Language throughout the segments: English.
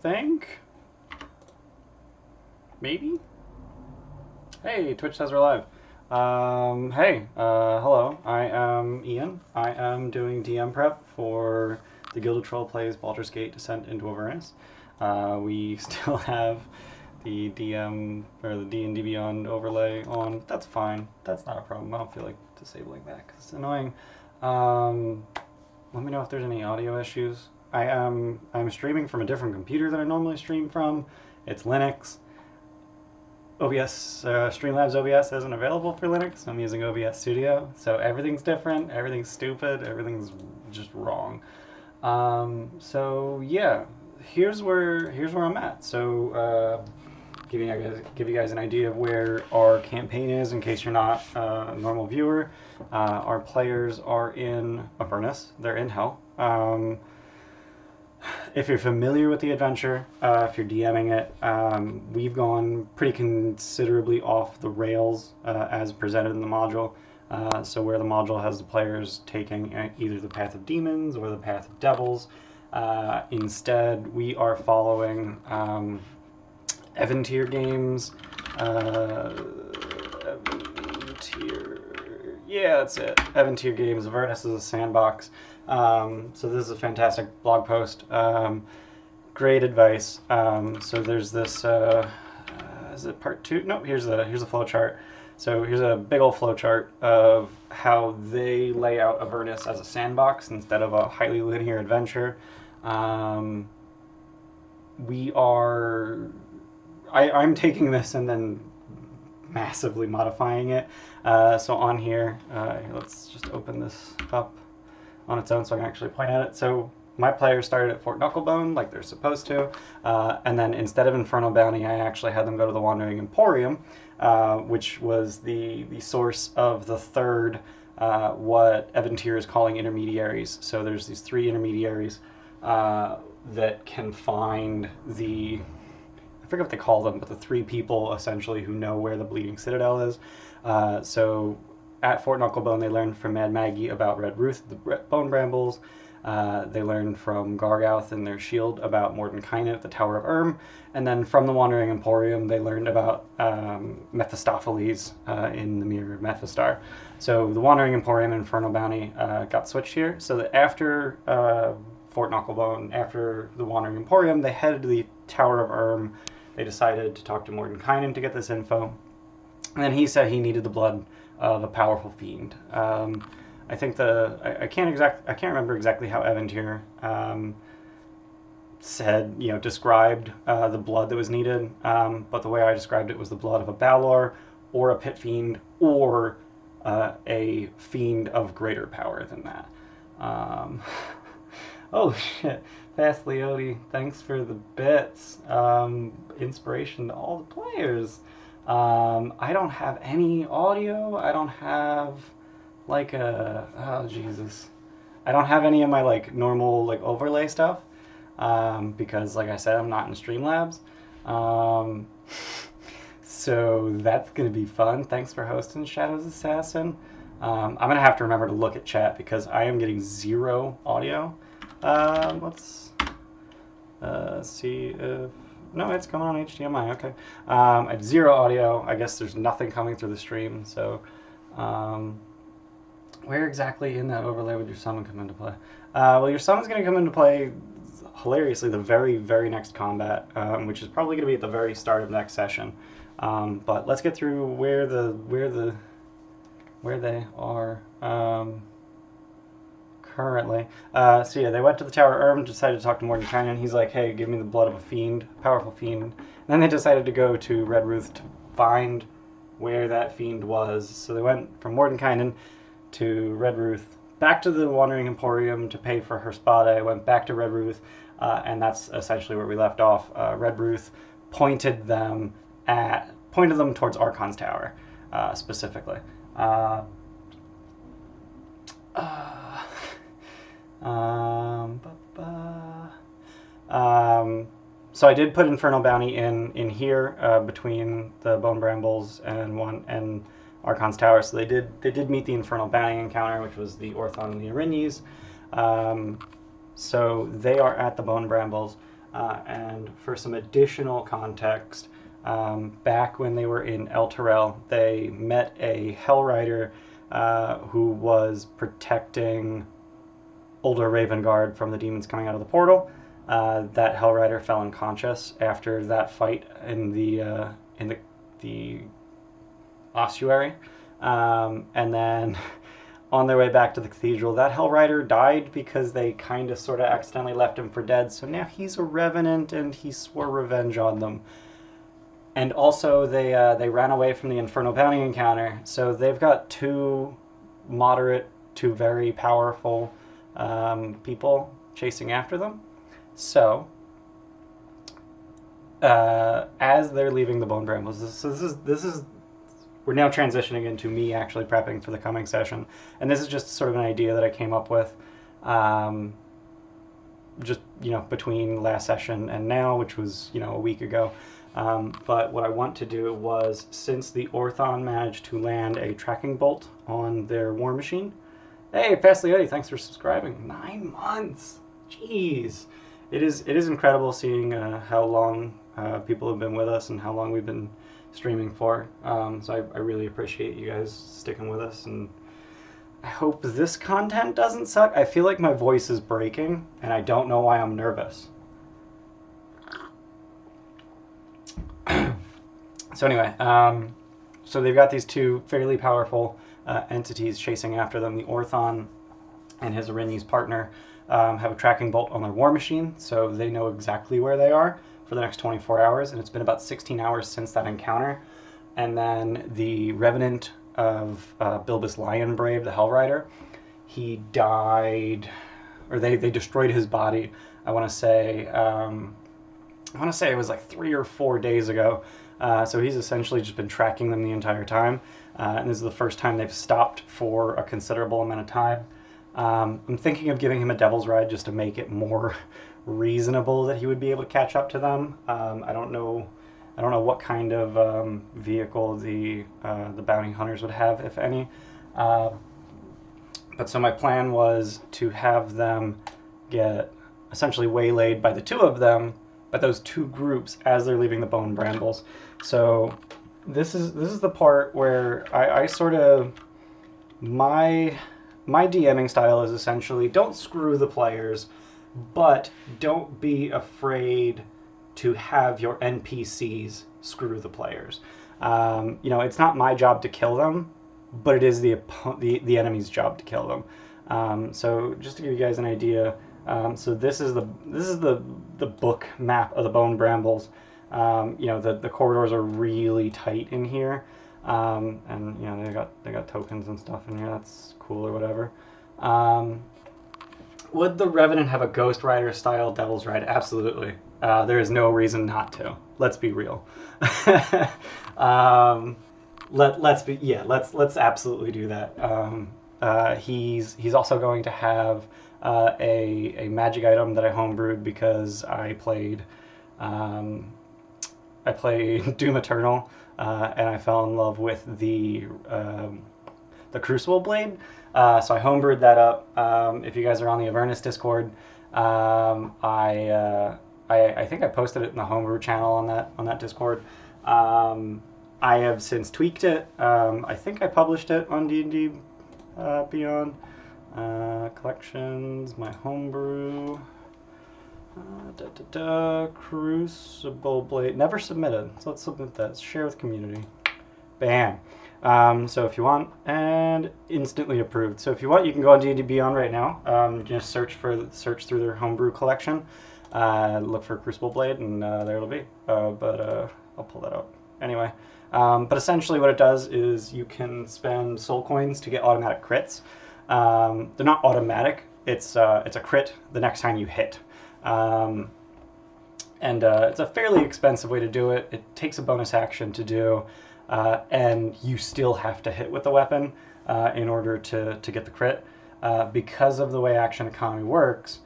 think. Maybe? Hey, Twitch says we're live. Hello. I am Ian. I am doing DM prep for the Gilded Troll Plays Baldur's Gate Descent into Avernus. We still have the DM, or the D&D Beyond overlay on. That's fine. That's not a problem. I don't feel like disabling that because it's annoying. Let me know if there's any audio issues. I'm streaming from a different computer than I normally stream from. It's Linux. OBS, Streamlabs OBS isn't available for Linux. I'm using OBS Studio, so everything's different, everything's stupid, everything's just wrong. So yeah, here's where I'm at. So give you guys an idea of where our campaign is in case you're not a normal viewer. Our players are in Avernus. They're in Hell. If you're familiar with the adventure, if you're DMing it, we've gone pretty considerably off the rails as presented in the module. So where the module has the players taking either the path of demons or the path of devils. Instead, we are following Evan-tier games. Yeah, that's it. Evan-tier games. Avernus is a sandbox. So this is a fantastic blog post. Great advice. So there's this. Is it part 2? No, here's a flow chart. So here's a big old flow chart of how they lay out Avernus as a sandbox instead of a highly linear adventure. I'm taking this and then massively modifying it. So on here, let's just open this up on its own so I can actually point at it. So my players started at Fort Knucklebone like they're supposed to, and then instead of Infernal Bounty, I actually had them go to the Wandering Emporium, which was the source of the third, what Evan-tier is calling intermediaries. So there's these 3 intermediaries that can find I forget what they call them, but the 3 people essentially who know where the Bleeding Citadel is. So at Fort Knucklebone, they learned from Mad Maggie about Red Ruth, the Bone Brambles. They learned from Gargouth and their shield about Mordenkainen at the Tower of Erm. And then from the Wandering Emporium, they learned about Mephistopheles in the Mirror of Mephistar. So the Wandering Emporium and Infernal Bounty got switched here. So that after Fort Knucklebone, after the Wandering Emporium, they headed to the Tower of Erm. They decided to talk to Mordenkainen to get this info. And then he said he needed the blood of a powerful fiend. I think I can't remember exactly how Evan-tier described the blood that was needed. But the way I described it was the blood of a Balor, or a pit fiend, or a fiend of greater power than that. Oh shit, Fast Leote, thanks for the bits. Inspiration to all the players. I don't have any audio. I don't have oh Jesus. I don't have any of my normal overlay stuff because like I said, I'm not in Streamlabs. So that's going to be fun. Thanks for hosting, Shadows Assassin. I'm going to have to remember to look at chat because I am getting 0 audio. Let's see if... No, it's coming on HDMI, okay. I have 0 audio. I guess there's nothing coming through the stream, so... where exactly in that overlay would your summon come into play? Well, your summon's going to come into play, hilariously, the very, very next combat, which is probably going to be at the very start of next session. But let's get through where they are currently. So yeah, they went to the Tower of Erm, decided to talk to Mordenkainen. He's like, hey, give me the blood of a fiend, powerful fiend. And then they decided to go to Red Ruth to find where that fiend was. So they went from Mordenkainen to Red Ruth, back to the Wandering Emporium to pay for her spade, went back to Red Ruth, and that's essentially where we left off. Red Ruth pointed them towards Archons Tower, specifically. So I did put Infernal Bounty in here between the Bone Brambles and Archons Tower. So they did meet the Infernal Bounty encounter, which was the Orthon and the Erinyes. So they are at the Bone Brambles. And for some additional context, back when they were in El Terrell, they met a Hell Rider who was protecting older Raven Guard from the demons coming out of the portal. That Hell Rider fell unconscious after that fight in the ossuary, and then on their way back to the cathedral, that Hell Rider died because they kind of sort of accidentally left him for dead. So now he's a revenant, and he swore revenge on them. And also, they ran away from the Infernal Bounty encounter. So they've got two moderate to very powerful people chasing after them. So, as they're leaving the Bone Brambles, this is we're now transitioning into me actually prepping for the coming session, and this is just sort of an idea that I came up with, just between last session and now, which was a week ago. But what I want to do was, since the Orthon managed to land a tracking bolt on their war machine. Hey, Pasliotti, thanks for subscribing. 9 months. Jeez. It is incredible seeing how long people have been with us and how long we've been streaming for. So I really appreciate you guys sticking with us, and I hope this content doesn't suck. I feel like my voice is breaking, and I don't know why I'm nervous. So anyway, so they've got these two fairly powerful entities chasing after them. The Orthon and his Arini's partner have a tracking bolt on their war machine, so they know exactly where they are for the next 24 hours, and it's been about 16 hours since that encounter. And then the Revenant of Bilbus Lionbrave, the Hell Rider, he died, or they destroyed his body, I want to say it was like 3 or 4 days ago. So he's essentially just been tracking them the entire time, and this is the first time they've stopped for a considerable amount of time. I'm thinking of giving him a Devil's Ride just to make it more reasonable that he would be able to catch up to them. I don't know what kind of vehicle the bounty hunters would have, if any. But so my plan was to have them get essentially waylaid by the two of them, but those two groups as they're leaving the Bone Brambles. So this is the part where I sort of my DMing style is essentially don't screw the players, but don't be afraid to have your NPCs screw the players. It's not my job to kill them, but it is the enemy's job to kill them. So just to give you guys an idea, so this is the book map of the Bone Brambles. The corridors are really tight in here, and they got tokens and stuff in here. That's cool or whatever. Would the Revenant have a Ghost Rider style Devil's Ride? Absolutely. There is no reason not to. Let's be real. Let's absolutely do that. He's also going to have a magic item that I homebrewed because I played Doom Eternal, and I fell in love with the Crucible Blade. So I homebrewed that up. If you guys are on the Avernus Discord, I think I posted it in the homebrew channel on that Discord. I have since tweaked it. I think I published it on D&D Beyond collections. My homebrew. Crucible Blade. Never submitted. So let's submit that. Share with community. Bam. So if you want, and instantly approved. So if you want, you can go on D&D Beyond right now. Just search through their homebrew collection. Look for Crucible Blade, and there it'll be. But I'll pull that up. Anyway, but essentially what it does is you can spend soul coins to get automatic crits. They're not automatic. It's a crit the next time you hit. And it's a fairly expensive way to do it. It takes a bonus action to do, and you still have to hit with the weapon in order to get the crit. Because of the way action economy works,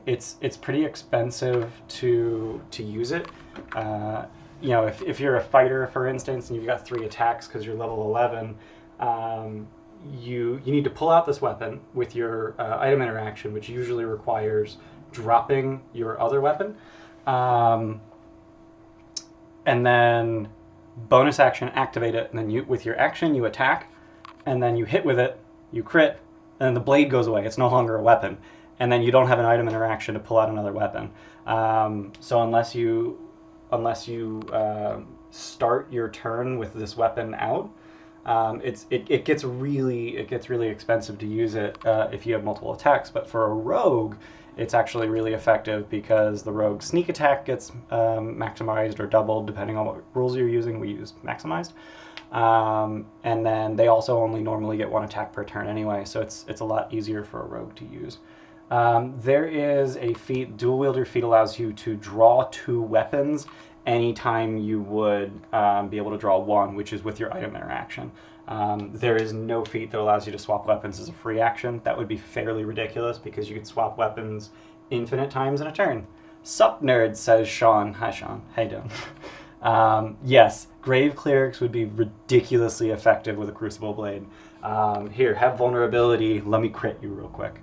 it's pretty expensive to use it. If you're a fighter, for instance, and you've got 3 attacks because you're level 11, you need to pull out this weapon with your item interaction, which usually requires dropping your other weapon. And then bonus action, activate it, and then with your action you attack, and then you hit with it, you crit, and then the blade goes away. It's no longer a weapon. And then you don't have an item interaction to pull out another weapon. So unless you start your turn with this weapon out, it gets really expensive to use it if you have multiple attacks. But for a rogue, it's actually really effective because the rogue sneak attack gets maximized or doubled depending on what rules you're using. We use maximized. And then they also only normally get one attack per turn anyway, so it's a lot easier for a rogue to use. There is a feat, dual wielder feat allows you to draw 2 weapons anytime you would be able to draw 1, which is with your item interaction. There is no feat that allows you to swap weapons as a free action. That would be fairly ridiculous because you could swap weapons infinite times in a turn. Sup nerd, says Sean. Hi Sean, how you doing? Yes, Grave Clerics would be ridiculously effective with a Crucible Blade. Here, have vulnerability, let me crit you real quick.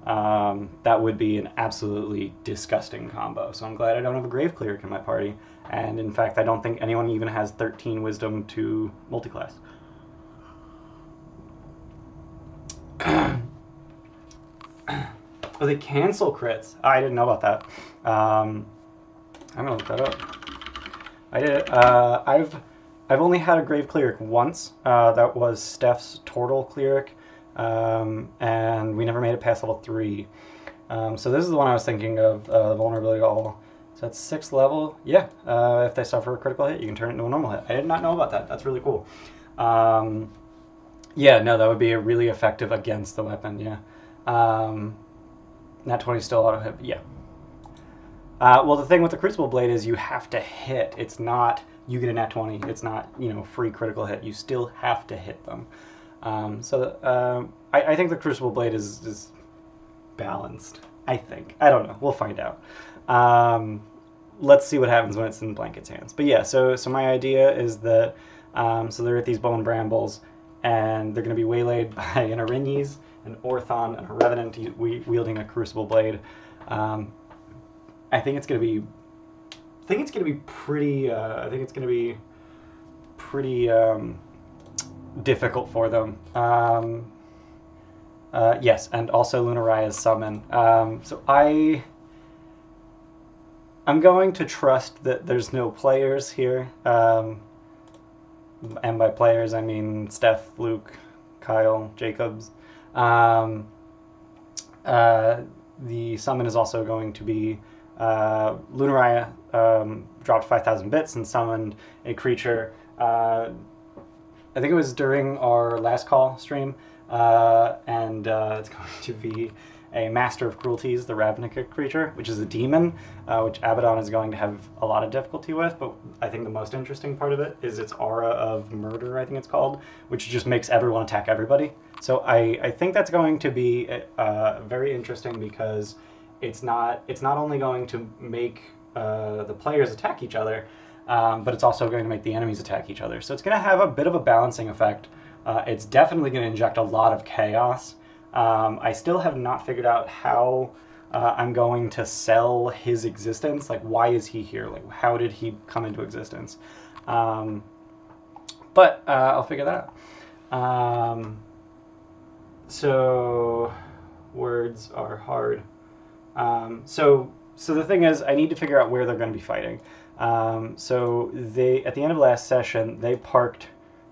That would be an absolutely disgusting combo. So I'm glad I don't have a Grave Cleric in my party. And in fact, I don't think anyone even has 13 Wisdom to multiclass. Oh, they cancel crits. Oh, I didn't know about that. I'm gonna look that up. I did. I've only had a Grave Cleric once. That was Steph's Tortle Cleric. And we never made it past level 3. So this is the one I was thinking of, vulnerability to all. So that's 6th level. Yeah, if they suffer a critical hit, you can turn it into a normal hit. I did not know about that. That's really cool. Yeah, no, that would be really effective against the weapon, yeah. Nat 20 still auto hit, yeah. Well, the thing with the Crucible Blade is you have to hit. It's not, you get a nat 20. It's not, free critical hit. You still have to hit them. I think the Crucible Blade is balanced. I think. I don't know. We'll find out. Let's see what happens when it's in Blanket's hands. But yeah, so my idea is that so they're at these bone brambles, and they're going to be waylaid by an Erinyes, an Orthon, and a Revenant wielding a Crucible Blade. I think it's going to be pretty difficult for them. Yes, and also Lunaria's summon. So I'm going to trust that there's no players here. And by players, I mean Steph, Luke, Kyle, Jacobs. The summon is also going to be Lunaria dropped 5,000 bits and summoned a creature. I think it was during our last call stream, and it's going to be a Master of Cruelties, the Ravnica creature, which is a demon, which Abaddon is going to have a lot of difficulty with, but I think the most interesting part of it is its aura of murder, I think it's called, which just makes everyone attack everybody. So I think that's going to be very interesting because it's not only going to make the players attack each other, but it's also going to make the enemies attack each other. So it's going to have a bit of a balancing effect. It's definitely going to inject a lot of chaos. I still have not figured out how I'm going to sell his existence. Like, why is he here? Like, how did he come into existence? But I'll figure that out. So words are hard. So the thing is, I need to figure out where they're going to be fighting. So they, at the end of last session, they parked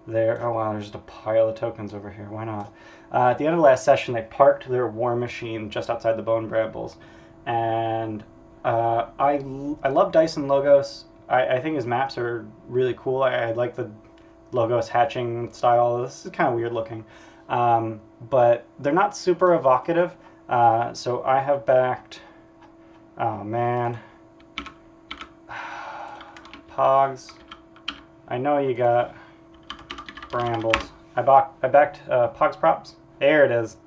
their, oh wow, there's just a pile of tokens over here. Why not? At the end of last session, they parked their war machine just outside the Bone Brambles. And I love Dyson Logos. I think his maps are really cool. I like the Logos hatching style. This is kind of weird looking. But they're not super evocative. So I have backed, oh man, Pogs. I know you got Brambles. I backed Pogs Props. There it is.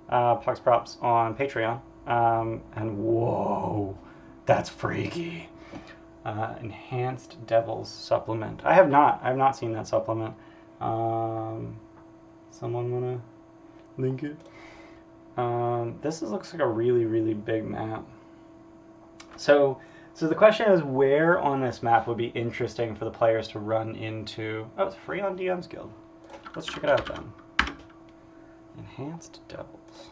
Pogs Props on Patreon. And whoa, that's freaky. Enhanced Devil's Supplement. I have not seen that supplement. Someone wanna link it? This looks like a really, really big map. So the question is, where on this map would be interesting for the players to run into? Oh, it's free on DM's Guild. Let's check it out then. Enhanced Devils.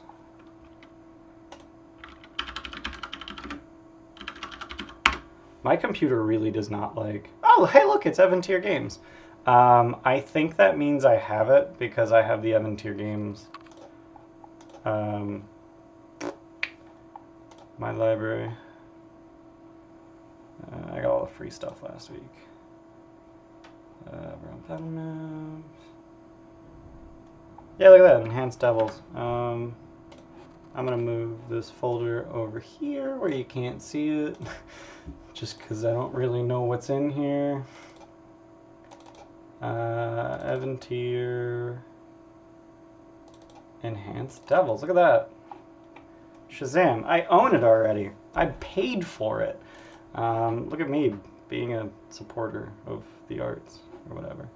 My computer really does not like... Oh, hey, look, it's Evan Tier Games. I think that means I have it because I have the Evan Tier Games. My library. I got all the free stuff last week. Yeah, look at that, Enhanced Devils. I'm gonna move this folder over here where you can't see it, just because I don't really know what's in here. Evan Tier Enhanced Devils. Look at that. Shazam! I own it already. I paid for it. Look at me being a supporter of the arts or whatever.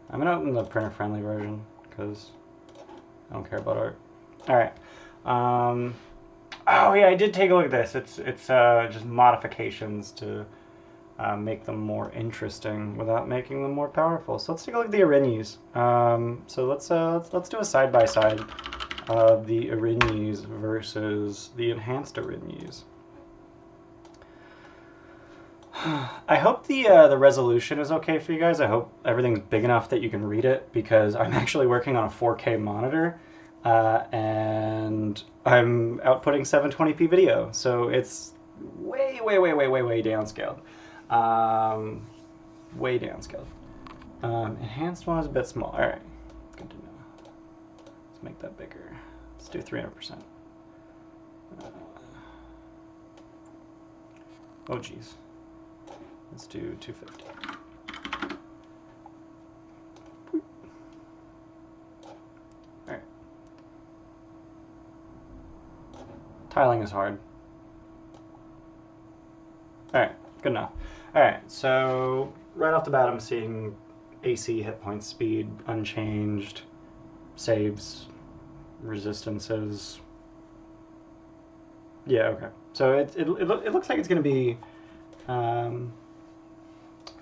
I'm gonna open the printer-friendly version because I don't care about art. All right. Oh yeah, I did take a look at this. It's just modifications to make them more interesting without making them more powerful. So let's take a look at the Erinyes. So let's do a side by side of the Erinyes versus the enhanced Erinyes. I hope the resolution is okay for you guys. I hope everything's big enough that you can read it, because I'm actually working on a 4K monitor, and I'm outputting 720p video, so it's way downscaled. Way downscaled. Enhanced one is a bit small. All right, good to know. Let's make that bigger. Let's do 300%. Oh geez. Let's do 250. All right. Tiling is hard. All right, good enough. All right, so right off the bat, I'm seeing AC, hit points, speed, unchanged, saves, resistances. Yeah, okay. So it looks like it's going to be...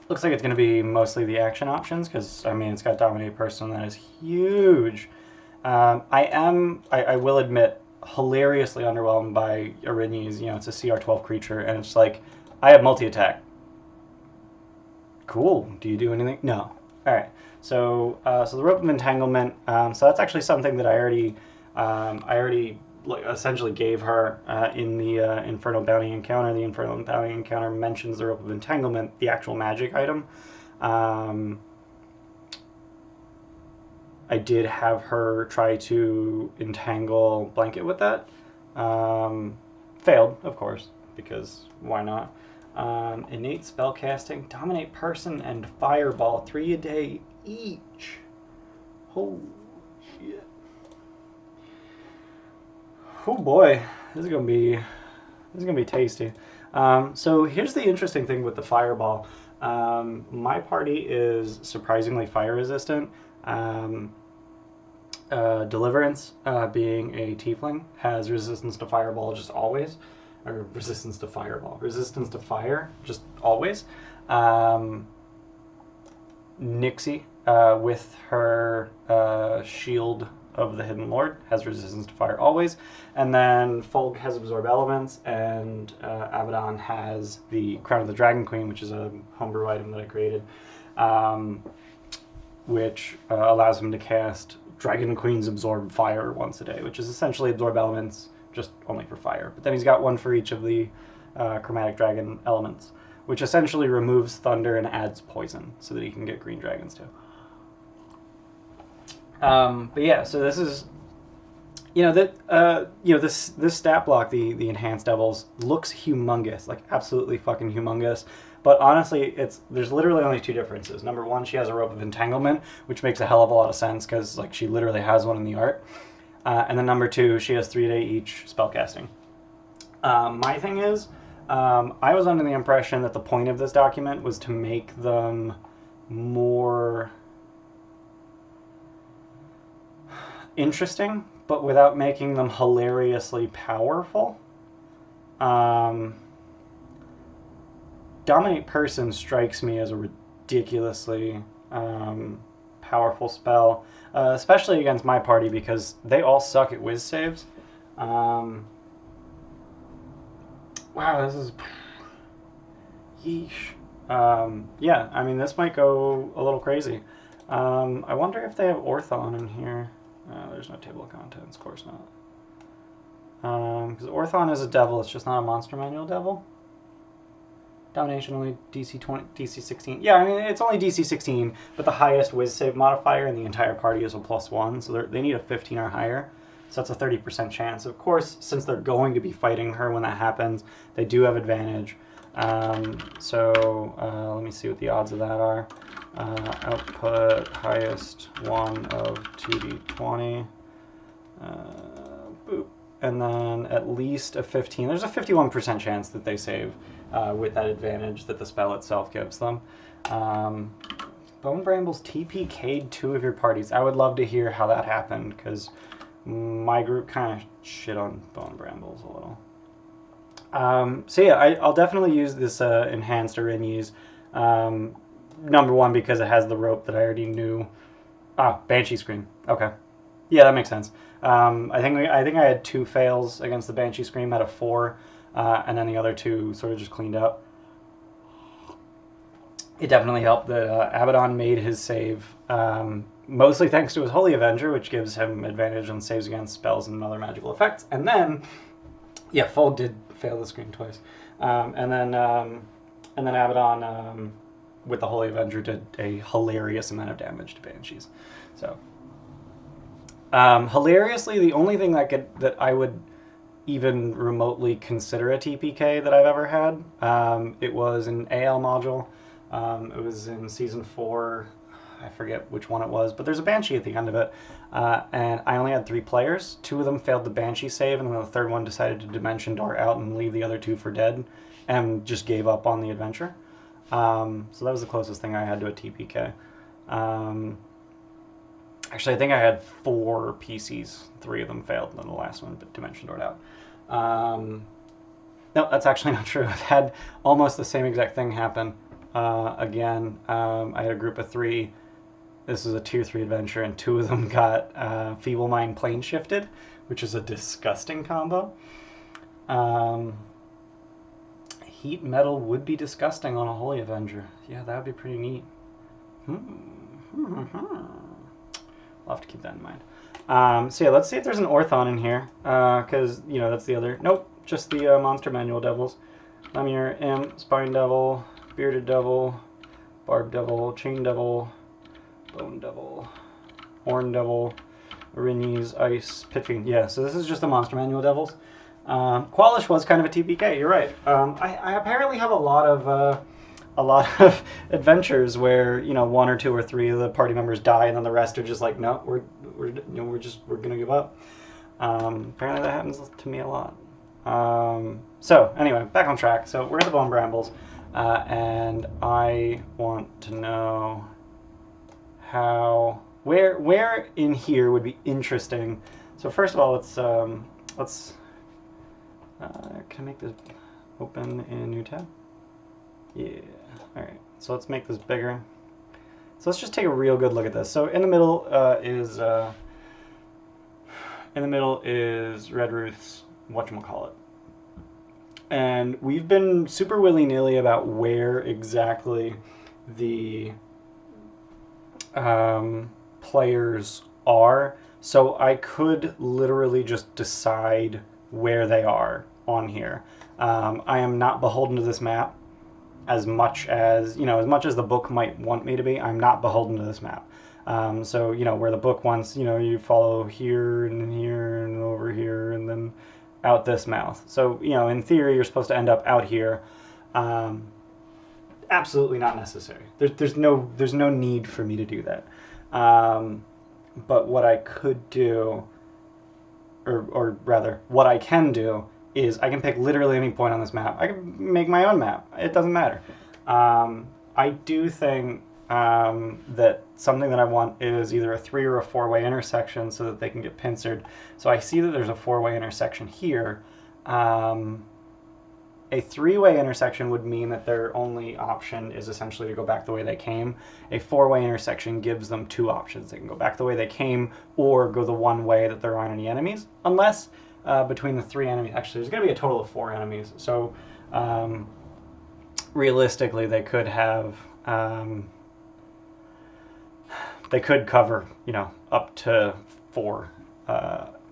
looks like it's going to be mostly the action options, because, I mean, it's got Dominate Person, that is huge. I will admit, hilariously underwhelmed by Erinyes. You know, it's a CR12 creature, and it's like, I have multi-attack. Cool. Do you do anything? No. All right. So the Rope of Entanglement. So that's actually something that I already essentially gave her in the Infernal Bounty encounter. The Infernal Bounty encounter mentions the Rope of Entanglement, the actual magic item. I did have her try to entangle Blanket with that. Failed, of course, because why not? Innate spellcasting, Dominate Person, and Fireball, 3 a day each. Holy shit. Oh boy, this is gonna be tasty. So here's the interesting thing with the Fireball. My party is surprisingly fire resistant. Deliverance, being a tiefling, has resistance to Fireball just always. Or resistance to Fireball. Resistance to fire, just always. Nixie, with her Shield of the Hidden Lord, has resistance to fire always. And then Fulg has Absorb Elements, and Abaddon has the Crown of the Dragon Queen, which is a homebrew item that I created, which allows him to cast Dragon Queen's Absorb Fire once a day, which is essentially Absorb Elements, just only for fire. But then he's got one for each of the Chromatic Dragon elements, which essentially removes thunder and adds poison so that he can get green dragons too. But yeah, so this is, this stat block, the Enhanced Devils, looks humongous, like absolutely fucking humongous. But honestly, there's literally only 2 differences. Number 1, she has a Rope of Entanglement, which makes a hell of a lot of sense because like she literally has one in the art. And then number 2, she has 3 a day each spellcasting. My thing is, I was under the impression that the point of this document was to make them more interesting, but without making them hilariously powerful. Dominate Person strikes me as a ridiculously powerful spell, especially against my party because they all suck at whiz saves. Wow, this is... Yeesh. Yeah, I mean, this might go a little crazy. I wonder if they have Orthon in here. There's no table of contents, of course not. Because Orthon is a devil, it's just not a monster manual devil. Domination only DC 20, DC 16. Yeah, I mean, it's only DC 16, but the highest whiz save modifier in the entire party is a +1, so they need a 15 or higher. So that's a 30% chance. Of course, since they're going to be fighting her when that happens, they do have advantage. Let me see what the odds of that are. Output highest one of 2d20. Boop. And then at least a 15. There's a 51% chance that they save with that advantage that the spell itself gives them. Bone Brambles TPK'd 2 of your parties. I would love to hear how that happened, because my group kind of shit on Bone Brambles a little. So yeah, I'll definitely use this enhanced Arinyes. Number one, because it has the rope that I already knew. Banshee Scream. Okay. Yeah, that makes sense. I think I had 2 fails against the Banshee Scream out of 4, and then the other 2 sort of just cleaned up. It definitely helped that Abaddon made his save, mostly thanks to his Holy Avenger, which gives him advantage on saves against spells and other magical effects. And then, yeah, Fold did fail the screen twice. And then Abaddon, with the Holy Avenger, did a hilarious amount of damage to Banshees. So, hilariously, the only thing that I would even remotely consider a TPK that I've ever had, it was an AL module. It was in Season 4, I forget which one it was, but there's a Banshee at the end of it, and I only had 3 players. 2 of them failed the Banshee save, and then the third one decided to Dimension Door out and leave the other 2 for dead, and just gave up on the adventure. So that was the closest thing I had to a TPK. Actually, I think I had 4 PCs. 3 of them failed, and then the last one Dimension Doored out. No, that's actually not true. I've had almost the same exact thing happen. Again, I had a group of 3. This was a tier 3 adventure, and 2 of them got Feeble Mind Plane Shifted, which is a disgusting combo. Heat Metal would be disgusting on a Holy Avenger. Yeah, that would be pretty neat. I'll have to keep that in mind. So yeah, let's see if there's an Orthon in here, because, you know, that's the other... Nope, just the Monster Manual Devils. Lemure, Imp, Spine Devil, Bearded Devil, Barb Devil, Chain Devil, Bone Devil, Horn Devil, Arinyes, Ice, Pitching. Yeah, so this is just the Monster Manual Devils. Qualish was kind of a TPK, you're right. I apparently have a lot of adventures where, you know, 1 or 2 or 3 of the party members die, and then the rest are just like, no, we're gonna give up. Apparently that happens to me a lot. So anyway, back on track. So we're at the Bone Brambles, and I want to know where in here would be interesting. So first of all, let's can I make this open in a new tab? Yeah. All right. So let's make this bigger. So let's just take a real good look at this. So in the middle is Red Ruth's whatchamacallit. And we've been super willy-nilly about where exactly the players are. So I could literally just decide where they are on here. I am not beholden to this map as much as the book might want me to be. I'm not beholden to this map. So, you know, where the book wants, you know, you follow here and over here and then out this mouth. So, you know, in theory, you're supposed to end up out here. Absolutely not necessary. There's no need for me to do that. But what I could do, or rather, what I can do, is I can pick literally any point on this map. I can make my own map. It doesn't matter. I do think that something that I want is either a 3 or a 4-way intersection so that they can get pincered. So I see that there's a 4-way intersection here. a three-way intersection would mean that their only option is essentially to go back the way they came. A four-way intersection gives them two options. They can go back the way they came or go the one way that there aren't any enemies, unless between the three enemies, actually there's going to be a total of four enemies. So realistically they could have, they could cover, you know, up to four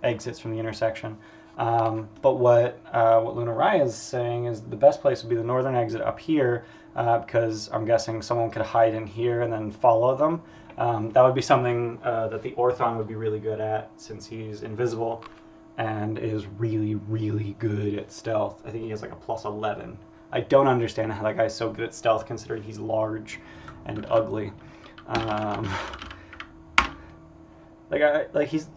exits from the intersection. But what Lunaraya is saying is the best place would be the northern exit up here, because I'm guessing someone could hide in here and then follow them. That would be something that the Orthon would be really good at, since he's invisible and is really, really good at stealth. I think he has like a +11. I don't understand how that guy's so good at stealth, considering he's large and ugly.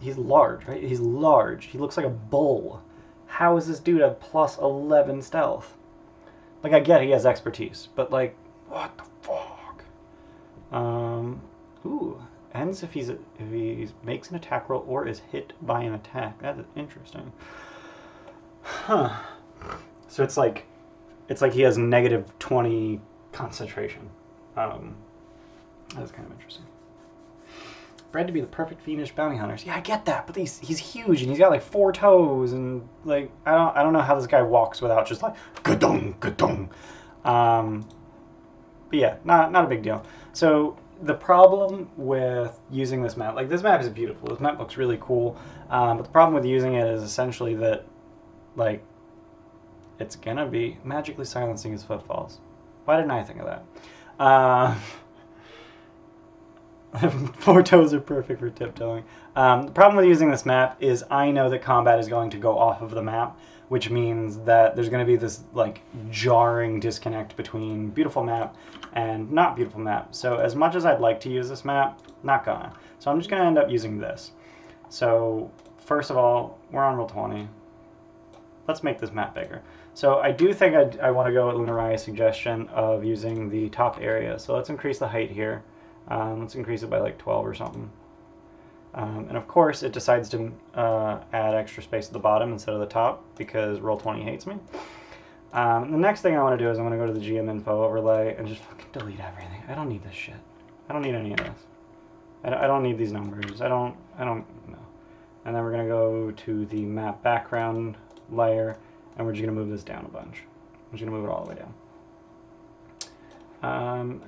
He's large, right? He's large. He looks like a bull. How is this dude at +11 stealth? Like, I get he has expertise, but like, what the fuck? Ooh, ends if he makes an attack roll or is hit by an attack. That is interesting. Huh. So it's like he has -20 concentration. That's kind of interesting. Bred to be the perfect Fiendish bounty hunters. Yeah, I get that, but he's huge and he's got like 4 toes and like I don't know how this guy walks without just like gadong gadong. But yeah, not a big deal. So the problem with using this map, like this map is beautiful. This map looks really cool, but the problem with using it is essentially that like it's gonna be magically silencing his footfalls. Why didn't I think of that? 4 toes are perfect for tiptoeing. The problem with using this map is I know that combat is going to go off of the map, which means that there's going to be this like jarring disconnect between beautiful map and not beautiful map. So as much as I'd like to use this map, not gonna. So I'm just going to end up using this. So first of all, we're on roll 20. Let's make this map bigger. So I do think I want to go with Lunaraya's suggestion of using the top area. So let's increase the height here. Let's increase it by like 12 or something. And of course it decides to add extra space at the bottom instead of the top because Roll20 hates me. The next thing I want to do is I'm going to go to the GM info overlay and just fucking delete everything. I don't need this shit. I don't need any of this. I don't need these numbers. I don't know. And then we're going to go to the map background layer and we're just going to move this down a bunch. I'm just going to move it all the way down.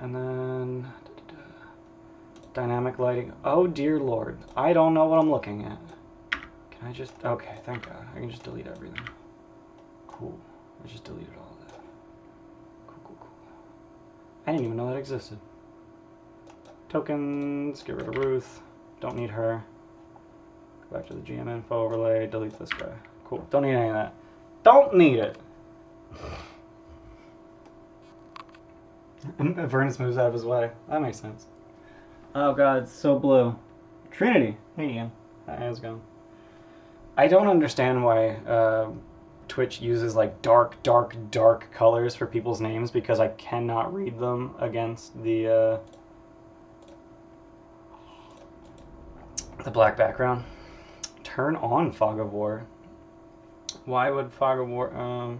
And then dynamic lighting. Oh dear lord. I don't know what I'm looking at. Can I just... Okay, thank god. I can just delete everything. Cool. I just deleted all of that. Cool. I didn't even know that existed. Tokens. Get rid of Ruth. Don't need her. Go back to the GM info overlay. Delete this guy. Cool. Don't need any of that. Don't need it. And Vernus moves out of his way. That makes sense. Oh god, it's so blue. Trinity. Hey Ian. How's it going? I don't understand why Twitch uses like dark colors for people's names because I cannot read them against the black background. Turn on Fog of War. Why would Fog of War...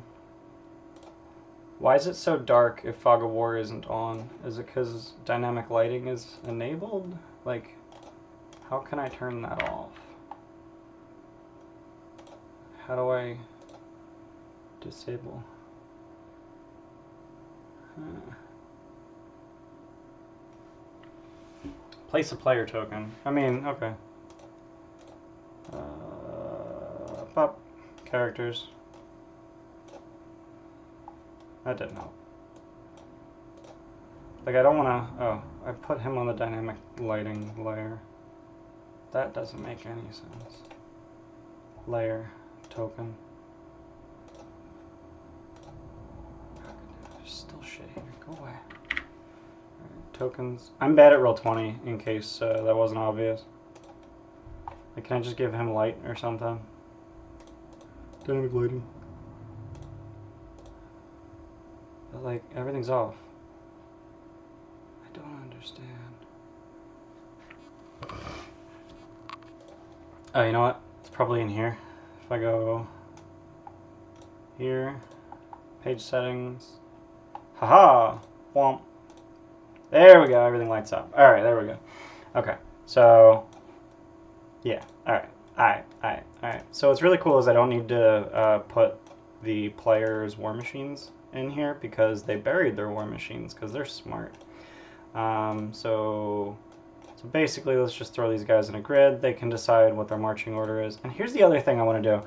Why is it so dark if Fog of War isn't on? Is it because dynamic lighting is enabled? Like, how can I turn that off? How do I disable? Place a player token. I mean, okay. Pop. Characters. That didn't help. Like, I don't want to... Oh, I put him on the dynamic lighting layer. That doesn't make any sense. Layer. Token. There's still shit here. Go away. Right, tokens. I'm bad at Roll20, in case that wasn't obvious. Like, can I just give him light or something? Dynamic lighting. But like, everything's off. I don't understand. Oh, you know what? It's probably in here. If I go here, Page settings. Haha! Womp. There we go, everything lights up. Alright, there we go. Okay, so, yeah, alright. So what's really cool is I don't need to put the players' war machines in here because they buried their war machines because they're smart. So basically, let's just throw these guys in a grid. They can decide what their marching order is. And here's the other thing I want to do.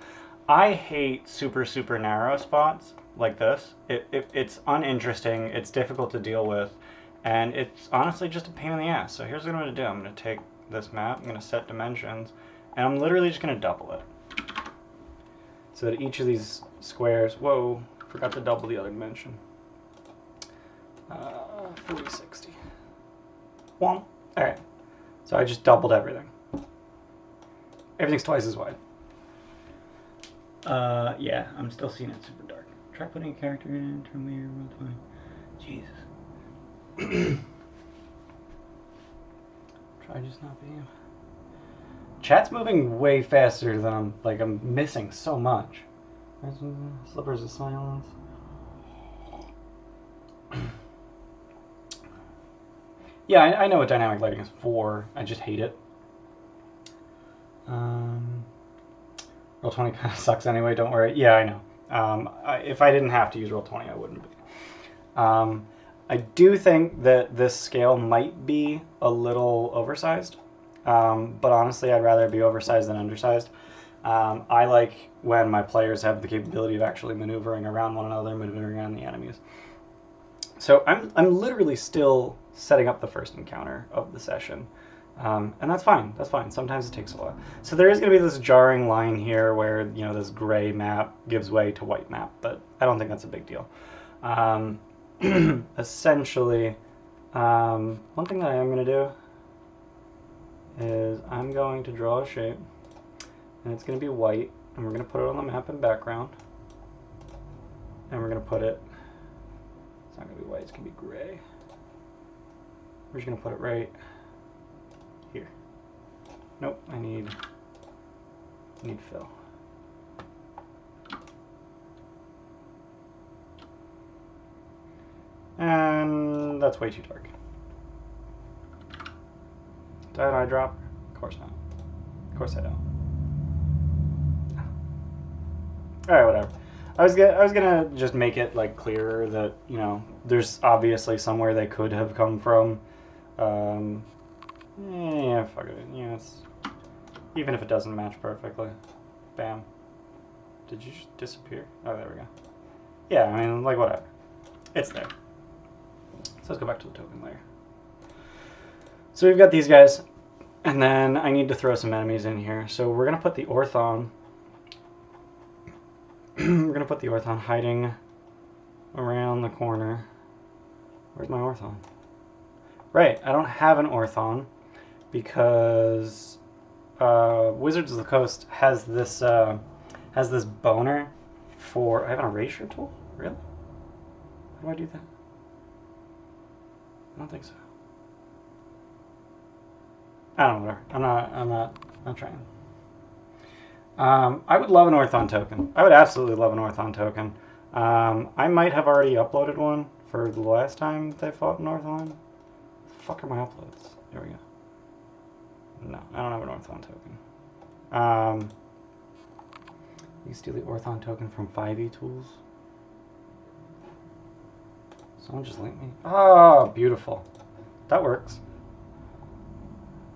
I hate super narrow spots like this. It's uninteresting. It's difficult to deal with. And it's honestly just a pain in the ass. So here's what I'm going to do. I'm going to take this map. I'm going to set dimensions. And I'm literally just going to double it. So that each of these squares... Whoa, forgot to double the other dimension. 40, 60. One. Alright. So I just doubled everything. Everything's twice as wide. Yeah, I'm still seeing it super dark. Try putting a character in, turn layer, roll time. Jesus. Try just not being... Chat's moving way faster than I'm missing so much. Slippers of silence. Yeah, I know what dynamic lighting is for. I just hate it. Roll20 kind of sucks anyway, don't worry. Yeah, I know. If I didn't have to use Roll20, I wouldn't be. I do think that this scale might be a little oversized. But honestly, I'd rather be oversized than undersized. I like when my players have the capability of actually maneuvering around one another, maneuvering around the enemies. So I'm literally still setting up the first encounter of the session. And that's fine. That's fine. Sometimes it takes a while. So there is going to be this jarring line here where, you know, this gray map gives way to white map, but I don't think that's a big deal. Essentially, one thing that I am going to do is I'm going to draw a shape, and it's going to be white, and we're going to put it on the map in background, and we're going to put it, it's not going to be white, it's going to be gray. We're just going to put it right here. Nope, I need fill. And that's way too dark. Did I drop? Of course not. Of course I don't. Alright, whatever. I was gonna just make it like clearer that, you know, there's obviously somewhere they could have come from. Yeah, fuck it. Yeah, it's, even if it doesn't match perfectly. Bam. Did you just disappear? Oh, there we go. Yeah, I mean, like, whatever. It's there. So let's go back to the token layer. So we've got these guys, and then I need to throw some enemies in here. So we're going to put the Orthon. We're going to put the Orthon hiding around the corner. Where's my Orthon? Right, I don't have an Orthon because Wizards of the Coast has this boner for... I have an erasure tool? Really? How do I do that? I don't think so. I don't know, whatever. I'm not trying. I would love an Orthon token. I would absolutely love an Orthon token. I might have already uploaded one for the last time they fought an Orthon. The fuck are my uploads? Here we go. No, I don't have an Orthon token. You steal the Orthon token from 5e tools. Someone just linked me. Oh, beautiful. That works.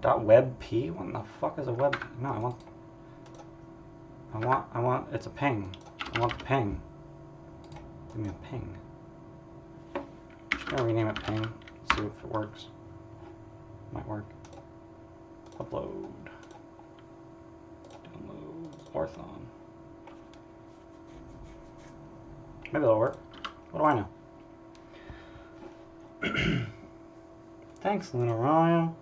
.webp? What the fuck is a web? No, I want, it's a ping. I want the ping. Give me a ping. Just gonna rename it ping. See if it works. Might work. Upload. Download. Orthon. Maybe that'll work. What do I know? Thanks, Luna Ryan.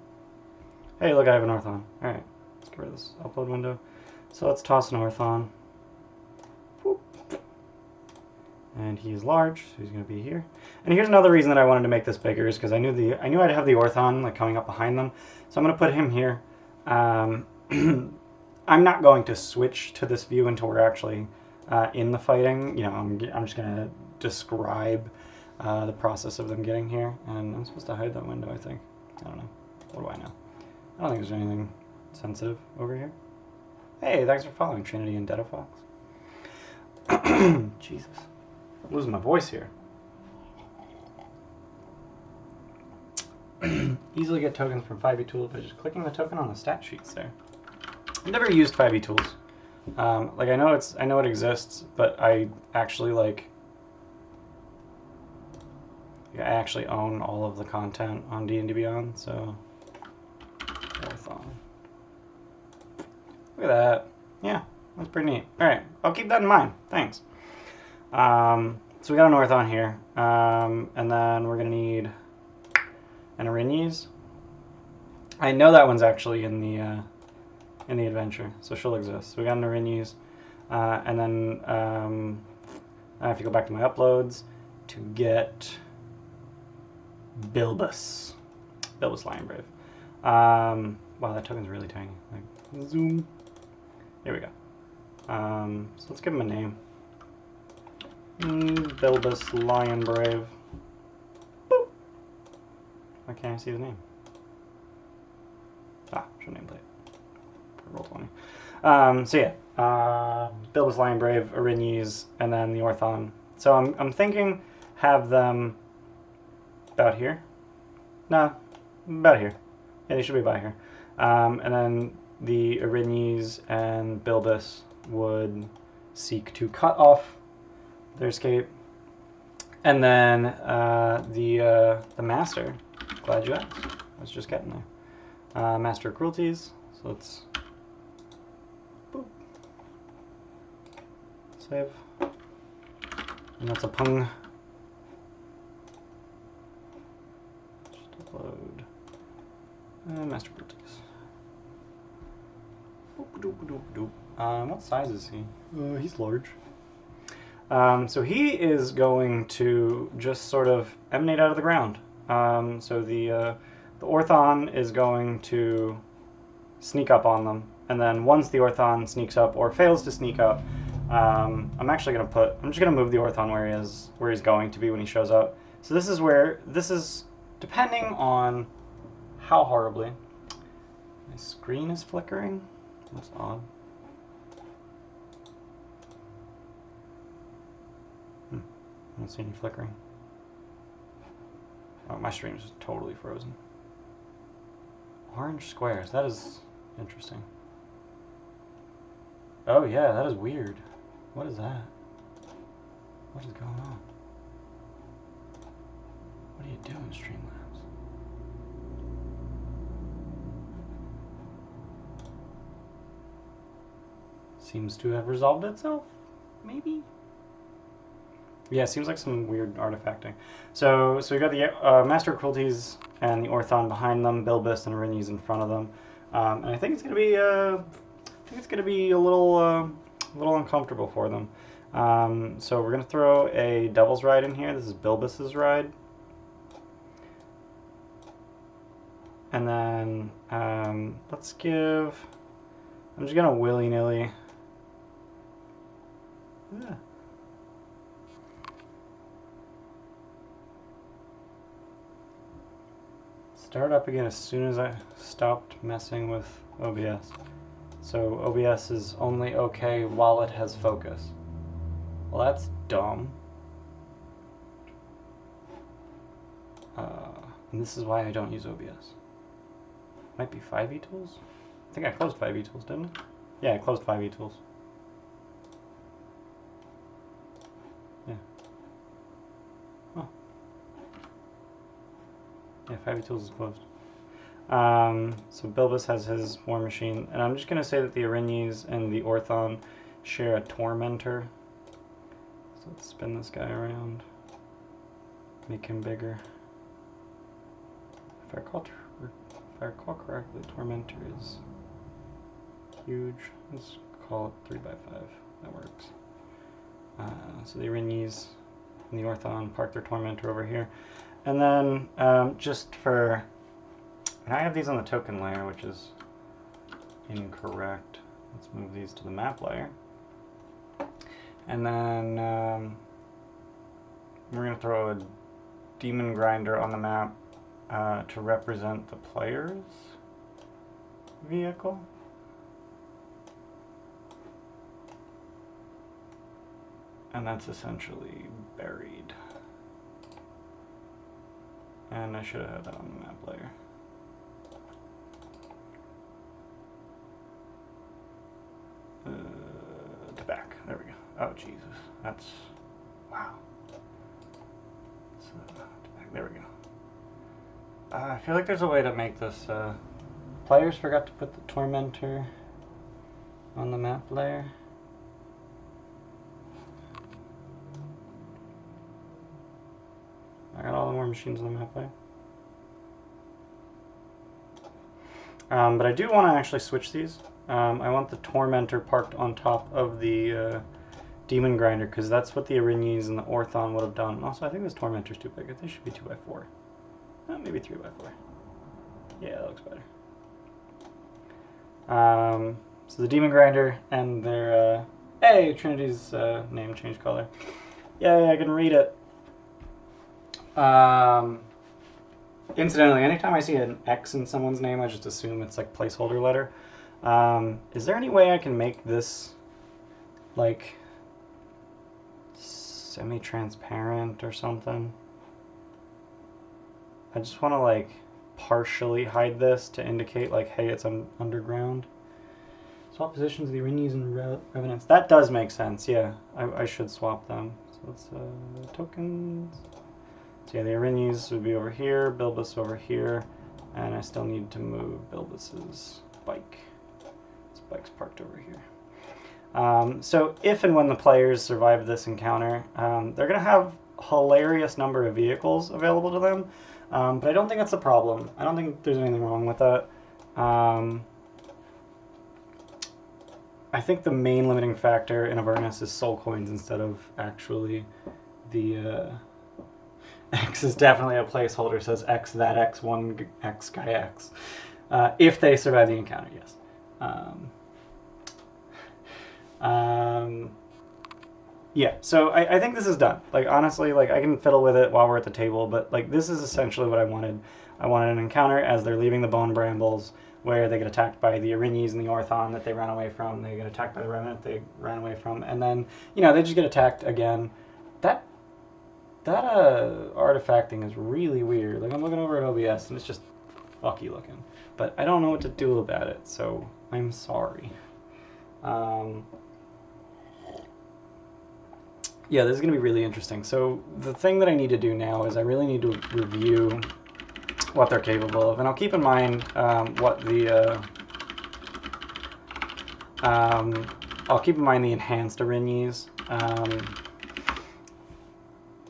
Hey, look, I have an Orthon. Alright, let's get rid of this upload window. So let's toss an Orthon. Whoop. And he's large, so he's going to be here. And here's another reason that I wanted to make this bigger, is because I knew I'd have the Orthon like coming up behind them. So I'm going to put him here. I'm not going to switch to this view until we're actually in the fighting. You know, I'm just going to describe the process of them getting here. And I'm supposed to hide that window, I think. I don't know. What do I know? I don't think there's anything sensitive over here. Hey, thanks for following, Trinity and Dedafox. Jesus. I'm losing my voice here. Easily get tokens from 5e tools by just clicking the token on the stat sheets there. I've never used 5e tools. Like I know it exists, but I actually I actually own all of the content on D&D Beyond, so look at that. Yeah, that's pretty neat. All right, I'll keep that in mind. Thanks. So we got an Orthon here, and then we're gonna need an Erinyes. I know that one's actually in the adventure, so she'll exist. So we got an Erinyes, and then I have to go back to my uploads to get Bilbus Lionbrave. Wow, that token's really tiny. Like, zoom. Here we go. So let's give him a name. Bilbus Lionbrave. Boop. Why can't I see the name? Show nameplate. Roll 20. So yeah, Bilbus Lionbrave, Erinyes, and then the Orthon. So I'm thinking have them about here. No, about here. Yeah, they should be about here. And then the Erinyes and Bilbus would seek to cut off their escape. And then the Master, glad you asked. I was just getting there. Master of Cruelties. So let's boop. Save. And that's a pung. Just upload. Master of Cruelties. What size is he? He's large. So he is going to just sort of emanate out of the ground. So the Orthon is going to sneak up on them, and then once the Orthon sneaks up or fails to sneak up, I'm just gonna move the Orthon where he's going to be when he shows up. So this is depending on how horribly my screen is flickering. That's odd. I don't see any flickering. Oh, my stream is totally frozen. Orange squares. That is interesting. Oh yeah, that is weird. What is that? What is going on? What are you doing, Streamlabs? Seems to have resolved itself, maybe? Yeah, it seems like some weird artifacting. So we got the Master of Cruelties and the Orthon behind them, Bilbus and Erinyes in front of them, and I think it's gonna be a little uncomfortable for them. So we're gonna throw a Devil's Ride in here. This is Bilbus's ride, and then let's give. I'm just gonna willy-nilly. Yeah. Start up again as soon as I stopped messing with OBS. So OBS is only okay while it has focus. Well, that's dumb. And this is why I don't use OBS. Might be 5e tools? I think I closed 5e tools, didn't I? Yeah, I closed 5e tools. Yeah. Oh. Yeah, 5e tools is closed. So Bilbus has his War Machine, and I'm just going to say that the Erinyes and the Orthon share a Tormentor. So let's spin this guy around. Make him bigger. If I recall correctly, Tormentor is huge. Let's call it 3x5. That works. So the Erinyes and the Orthon park their Tormentor over here. And then just for... And I have these on the token layer, which is incorrect. Let's move these to the map layer. And then We're going to throw a demon grinder on the map to represent the player's vehicle. And that's essentially buried. And I should have had that on the map layer. To back. There we go. Oh, Jesus. That's... Wow. So, to back. There we go. I feel like there's a way to make this... Players forgot to put the Tormentor on the map layer. I got all the war machines on the map layer. But I do want to actually switch these. I want the Tormentor parked on top of the Demon Grinder, because that's what the Erinyes and the Orthon would have done. Also, I think this Tormentor's too big. I think it should be 2x4. Maybe 3x4. Yeah, that looks better. So the Demon Grinder and their... hey, Trinity's name changed color. Yay, I can read it. Incidentally, anytime I see an X in someone's name, I just assume it's like placeholder letter. Is there any way I can make this like semi-transparent or something? I just want to like partially hide this to indicate like, hey, it's underground. Swap positions of the Erinyes and Revenants. That does make sense, yeah. I should swap them. So let's tokens. So yeah, the Erinyes would be over here, Bilbus over here, and I still need to move Bilbus's bike. This bike's parked over here. So if and when the players survive this encounter, they're going to have a hilarious number of vehicles available to them, but I don't think that's a problem. I don't think there's anything wrong with that. I think the main limiting factor in Avernus is soul coins instead of actually the... X is definitely a placeholder, says X that X, one X guy X. If they survive the encounter, yes. Yeah, so I think this is done. Like, honestly, like, I can fiddle with it while we're at the table, but, like, this is essentially what I wanted. I wanted an encounter as they're leaving the Bone Brambles, where they get attacked by the Erinyes and the Orthon that they ran away from. They get attacked by the Revenant they ran away from. And then, you know, they just get attacked again. That artifacting is really weird. Like, I'm looking over at OBS and it's just fucky looking. But I don't know what to do about it, so I'm sorry. Yeah, this is going to be really interesting. So the thing that I need to do now is I really need to review what they're capable of. And I'll keep in mind what the... I'll keep in mind the enhanced Erinyes.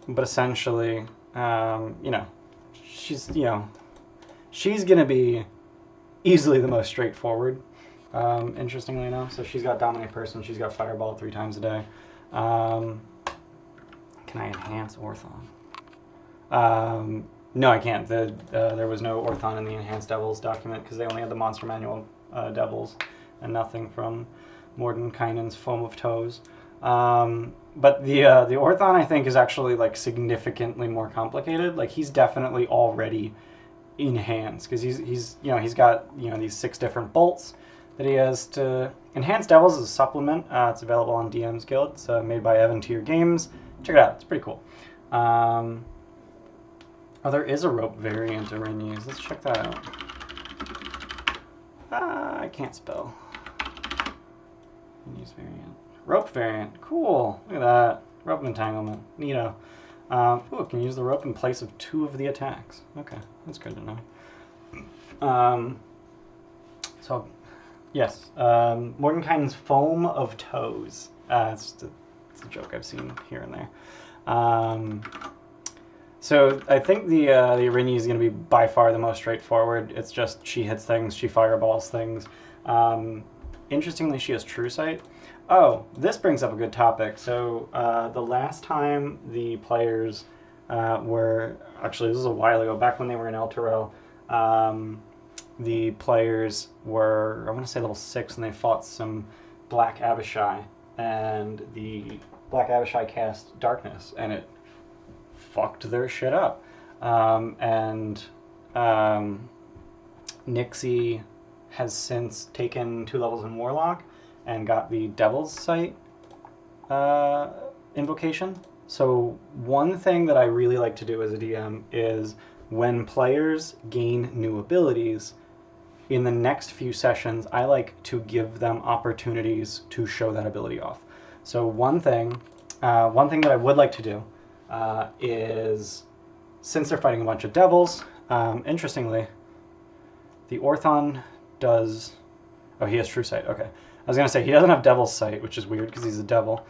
But essentially, you know, she's going to be easily the most straightforward, interestingly enough. So she's got Dominate Person, she's got Fireball 3 times a day. Can I enhance Orthon? No, I can't. There was no Orthon in the Enhanced Devils document because they only had the Monster Manual Devils and nothing from Mordenkainen's Foam of Toes. But the Orthon, I think, is actually like significantly more complicated. Like, he's definitely already enhanced because he's got these 6 different bolts that he has to... Enhanced Devils is a supplement. It's available on DM's Guild. It's made by Evan Tier Games. Check it out. It's pretty cool. Oh, there is a rope variant of Erinyes. Let's check that out. I can't spell. Erinyes variant. Rope variant. Cool. Look at that. Rope entanglement. Neato. Ooh, it can use the rope in place of 2 of the attacks. Okay, that's good to know. So, yes. Mordenkainen's Foam of Toes. It's a joke I've seen here and there. So I think the Erinyes is going to be by far the most straightforward. It's just she hits things, she fireballs things. Interestingly, she has True Sight. Oh, this brings up a good topic. So the last time the players were... Actually, this was a while ago, back when they were in El Terrell. The players were, I want to say level 6, and they fought some Black Abishai. And the Black Abishai cast Darkness, and it fucked their shit up. Nixie has since taken 2 levels in Warlock and got the Devil's Sight invocation. So one thing that I really like to do as a DM is when players gain new abilities, in the next few sessions, I like to give them opportunities to show that ability off. So one thing that I would like to do is, since they're fighting a bunch of devils, interestingly, the Orthon does... Oh, he has True Sight. Okay. I was going to say, he doesn't have Devil's Sight, which is weird because he's a devil.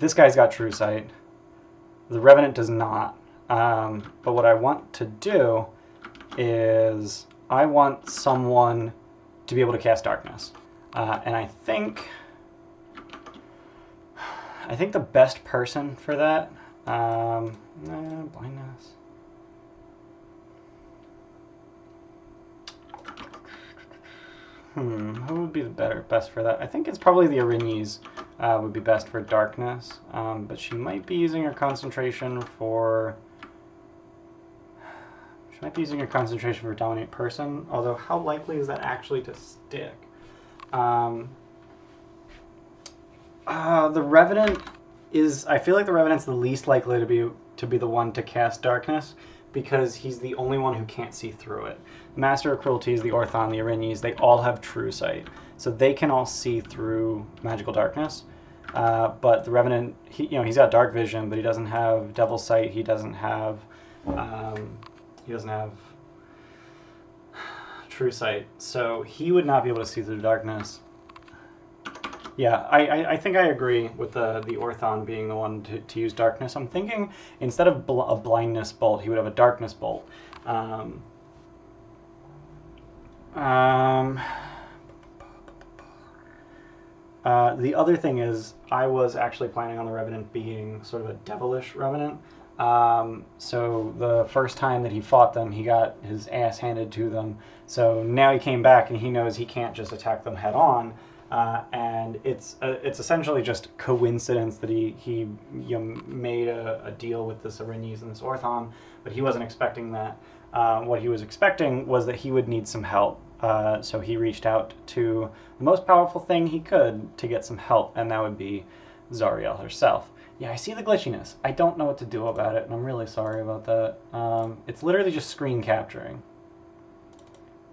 This guy's got True Sight. The Revenant does not. But what I want to do is I want someone to be able to cast Darkness. And I think the best person for that... blindness... Who would be the best for that? I think it's probably the Erinyes would be best for Darkness, but she might be using her concentration for... She might be using her concentration for Dominate Person, although how likely is that actually to stick? The Revenant is... I feel like the Revenant's the least likely to be the one to cast Darkness, because he's the only one who can't see through it. The Master of Cruelties, the Orthon, the Erinyes, they all have True Sight. So they can all see through magical darkness. But the Revenant, he's got Dark Vision, but he doesn't have Devil's Sight. He doesn't have True Sight. So he would not be able to see through darkness. Yeah, I think I agree with the Orthon being the one to use Darkness. I'm thinking instead of a Blindness Bolt, he would have a Darkness Bolt. The other thing is, I was actually planning on the Revenant being sort of a devilish Revenant. So the first time that he fought them, he got his ass handed to them. So now he came back and he knows he can't just attack them head on. And it's essentially just coincidence that he made a deal with this Erinyes and this Orthon, but he wasn't expecting that. What he was expecting was that he would need some help. So he reached out to the most powerful thing he could to get some help, and that would be Zariel herself. Yeah, I see the glitchiness. I don't know what to do about it, and I'm really sorry about that. It's literally just screen capturing.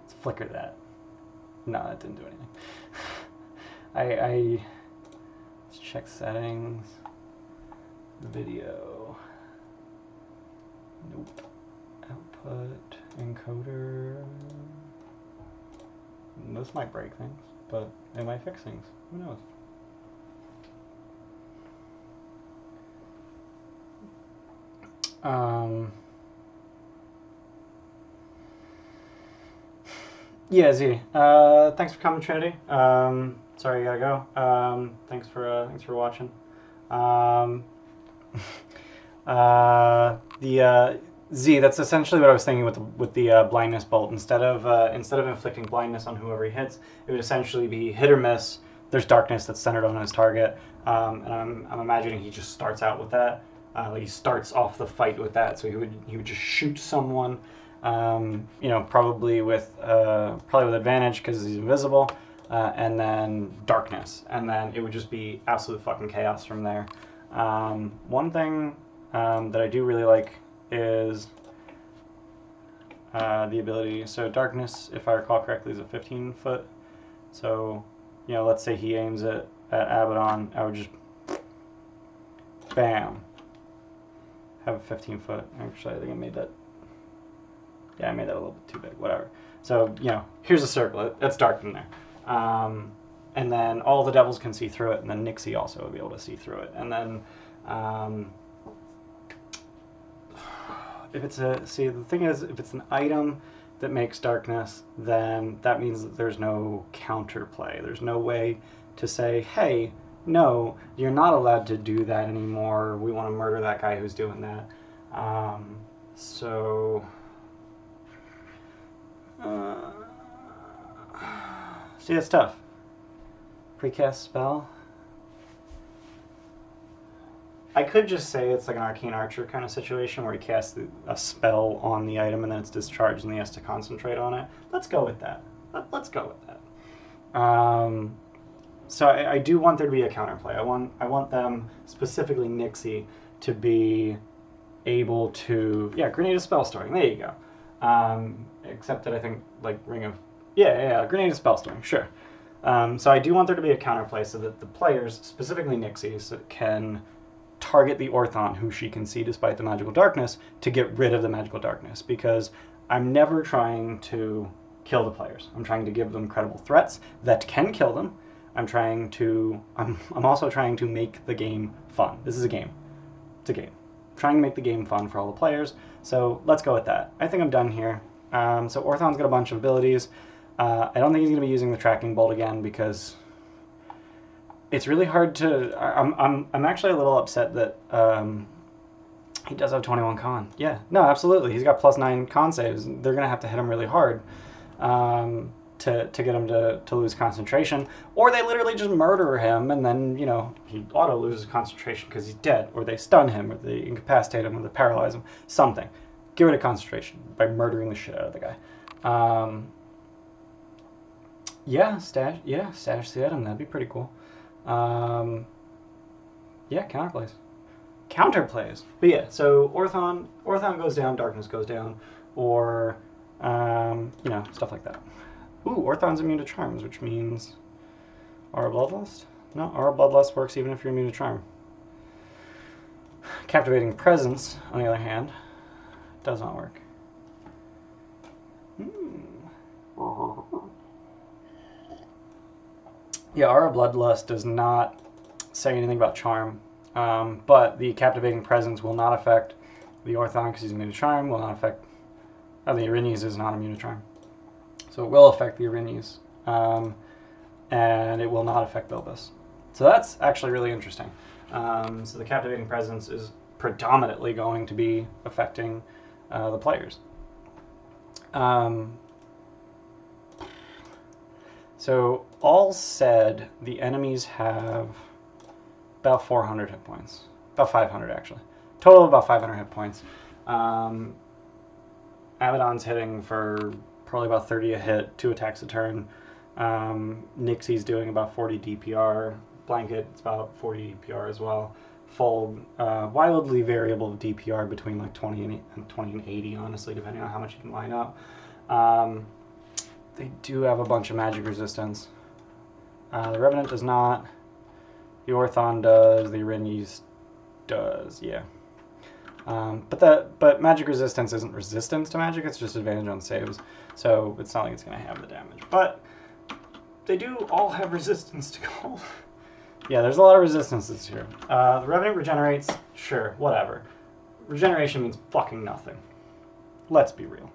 Let's flicker that. No, that didn't do anything. Let's check settings. Video. Nope. Output. Encoder. This might break things, but it might fix things. Who knows? Yeah, Z. Thanks for coming, Trinity. Sorry, you gotta go. Thanks for watching. Z. That's essentially what I was thinking with the blindness bolt. Instead of inflicting blindness on whoever he hits, it would essentially be hit or miss. There's darkness that's centered on his target, and I'm imagining he just starts out with that. Like he starts off the fight with that, so he would just shoot someone. Probably with advantage because he's invisible, and then darkness, and then it would just be absolute fucking chaos from there. One thing that I do really like is the ability. So darkness, if I recall correctly, is a 15-foot. So let's say he aims it at Abaddon, I would just bam, have a 15-foot. Actually, I think I made that. Yeah, I made that a little bit too big, whatever. So, here's a circle. That's dark in there. And then all the devils can see through it, and then Nixie also will be able to see through it. And then, the thing is, if it's an item that makes darkness, then that means that there's no counterplay. There's no way to say, hey, no, you're not allowed to do that anymore. We want to murder that guy who's doing that. See, it's tough. Precast spell. I could just say it's like an Arcane Archer kind of situation where he casts a spell on the item and then it's discharged and he has to concentrate on it. Let's go with that. Let's go with that. So I do want there to be a counterplay. I want them, specifically Nixie, to be able to... Yeah, Grenade of Spell Storing. There you go. Except that I think, like, Ring of... Yeah, Grenade of Spell Storing, sure. So I do want there to be a counterplay so that the players, specifically Nixie, can target the Orthon, who she can see despite the magical darkness, to get rid of the magical darkness. Because I'm never trying to kill the players. I'm trying to give them credible threats that can kill them. I'm also trying to make the game fun. This is a game. It's a game. I'm trying to make the game fun for all the players. So let's go with that. I think I'm done here. So Orthon's got a bunch of abilities. I don't think he's going to be using the Tracking Bolt again because it's really hard to... I'm actually a little upset that he does have 21 con. Yeah, no, absolutely. He's got +9 con saves. They're going to have to hit him really hard to get him to lose concentration. Or they literally just murder him and then, you know, he auto loses concentration because he's dead. Or they stun him, or they incapacitate him, or they paralyze him. Something. Get rid of concentration by murdering the shit out of the guy. Yeah, stash the item. That'd be pretty cool. Yeah, counterplays. But yeah, so Orthon goes down, darkness goes down, or you know, stuff like that. Ooh, Orthon's immune to charms, which means Aura Bloodlust? No, Aura Bloodlust works even if you're immune to charm. Captivating Presence, on the other hand, does not work. Yeah, Aura Bloodlust does not say anything about charm, but the Captivating Presence will not affect the Orthon because he's immune to charm, will not affect... the Erinyes is not immune to charm. So it will affect the Erinyes, and it will not affect Bilbus. So that's actually really interesting. So the Captivating Presence is predominantly going to be affecting the players. So all said, the enemies have about 400 hit points. About 500, actually. Total of about 500 hit points. Abaddon's hitting for probably about 30 a hit, 2 attacks a turn. Nixie's doing about 40 DPR. Blanket, it's about 40 DPR as well. Fold, wildly variable DPR between like 20 and 80, honestly, depending on how much you can line up. They do have a bunch of magic resistance. The Revenant does not. The Orthon does. The Erinyes does, yeah. But magic resistance isn't resistance to magic, it's just advantage on saves. So it's not like it's going to have the damage. But they do all have resistance to cold. Yeah, there's a lot of resistances here. The Revenant regenerates, sure, whatever. Regeneration means fucking nothing. Let's be real.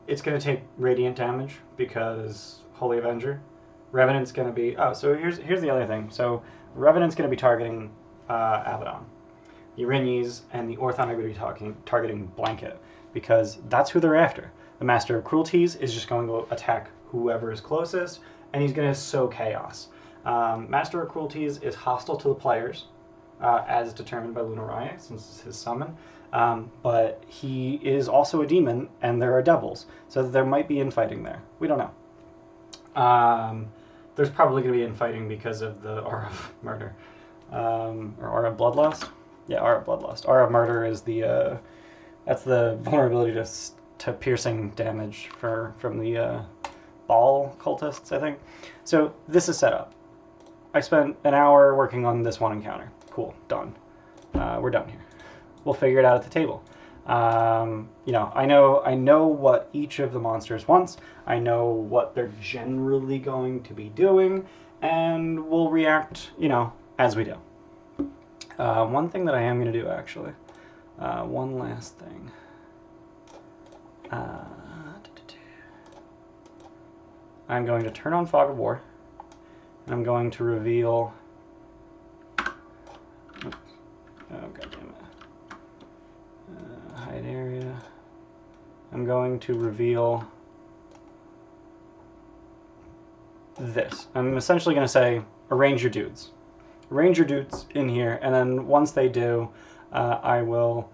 It's going to take radiant damage because Holy Avenger. Revenant's going to be... Oh, so here's the other thing. So Revenant's going to be targeting Abaddon. The Erinyes and the Orthon are going to be targeting Blanket because that's who they're after. The Master of Cruelties is just going to attack whoever is closest, and he's going to sow chaos. Master of Cruelties is hostile to the players, as determined by Lunaraya, since it's his summon. But he is also a demon, and there are devils, so there might be infighting there. We don't know. There's probably going to be infighting because of the Aura of Murder. Or Aura of Bloodlust? Yeah, Aura of Bloodlust. Aura of Murder is the, that's the vulnerability to piercing damage from the ball cultists, I think. So this is set up. I spent an hour working on this one encounter. Cool, done. We're done here. We'll figure it out at the table. You know, I know what each of the monsters wants. I know what they're generally going to be doing, and we'll react, you know, as we do. One thing that I am going to do, actually, one last thing. I'm going to turn on Fog of War, and I'm going to reveal... Oops. Oh, goddammit. Hide area. I'm going to reveal this. I'm essentially going to say, arrange your dudes. ranger dudes in here, and then once they do, I will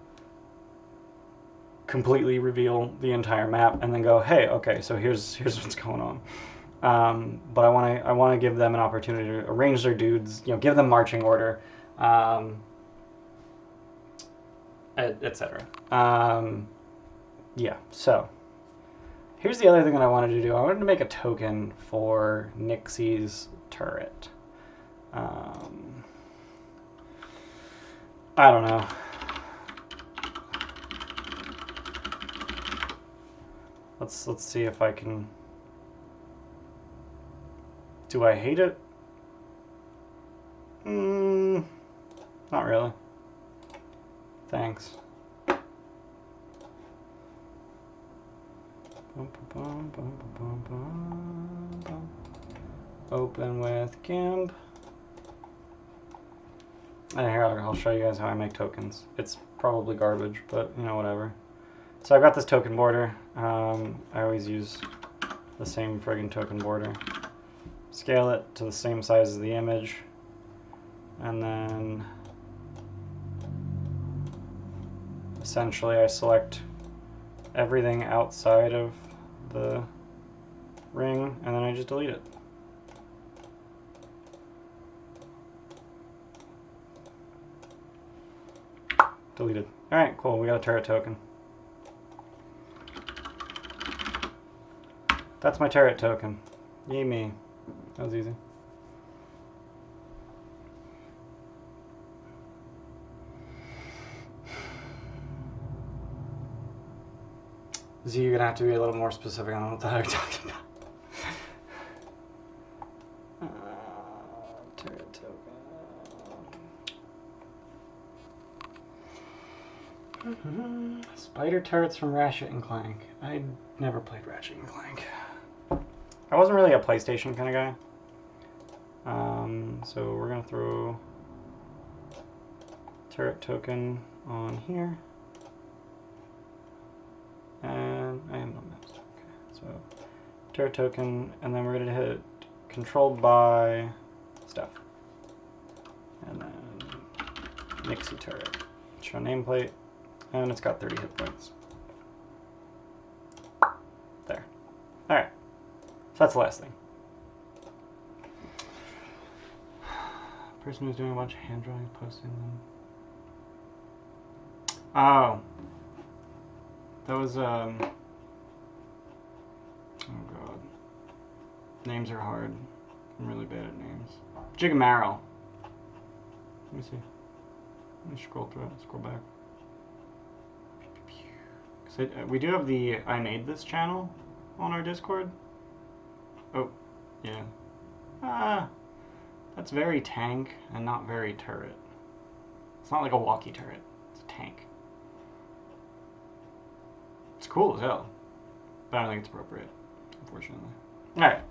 completely reveal the entire map and then go, hey, okay, so here's what's going on. But I want to give them an opportunity to arrange their dudes, give them marching order, etc. Yeah, so here's the other thing that I wanted to do. I wanted to make a token for Nixie's turret. I don't know. Let's see if I can. Do I hate it? Not really. Thanks. Open with GIMP. And here I'll show you guys how I make tokens. It's probably garbage, but whatever. So I've got this token border. I always use the same friggin' token border. Scale it to the same size as the image, and then essentially I select everything outside of the ring, and then I just delete it. Deleted. Alright, cool, we got a turret token. That's my turret token. Yay me. That was easy. Z, you're gonna have to be a little more specific on what I'm talking about. Turret token. Spider turrets from Ratchet and Clank. I never played Ratchet and Clank. I wasn't really a PlayStation kind of guy. So we're gonna throw turret token on here. And I am not missed. Okay, so turret token, and then we're gonna hit controlled by stuff. And then Nixie turret. Show nameplate, and it's got 30 hit points. There. Alright. So that's the last thing. Person who's doing a bunch of hand drawing, posting them. Oh. That was, oh god. Names are hard. I'm really bad at names. Jigamarrow. Let me see. Let me scroll through it. Scroll back. So, we do have the I Made This channel on our Discord. Oh, yeah. That's very tank and not very turret. It's not like a walkie turret. It's a tank. It's cool as hell, but I don't think it's appropriate, unfortunately. Alright.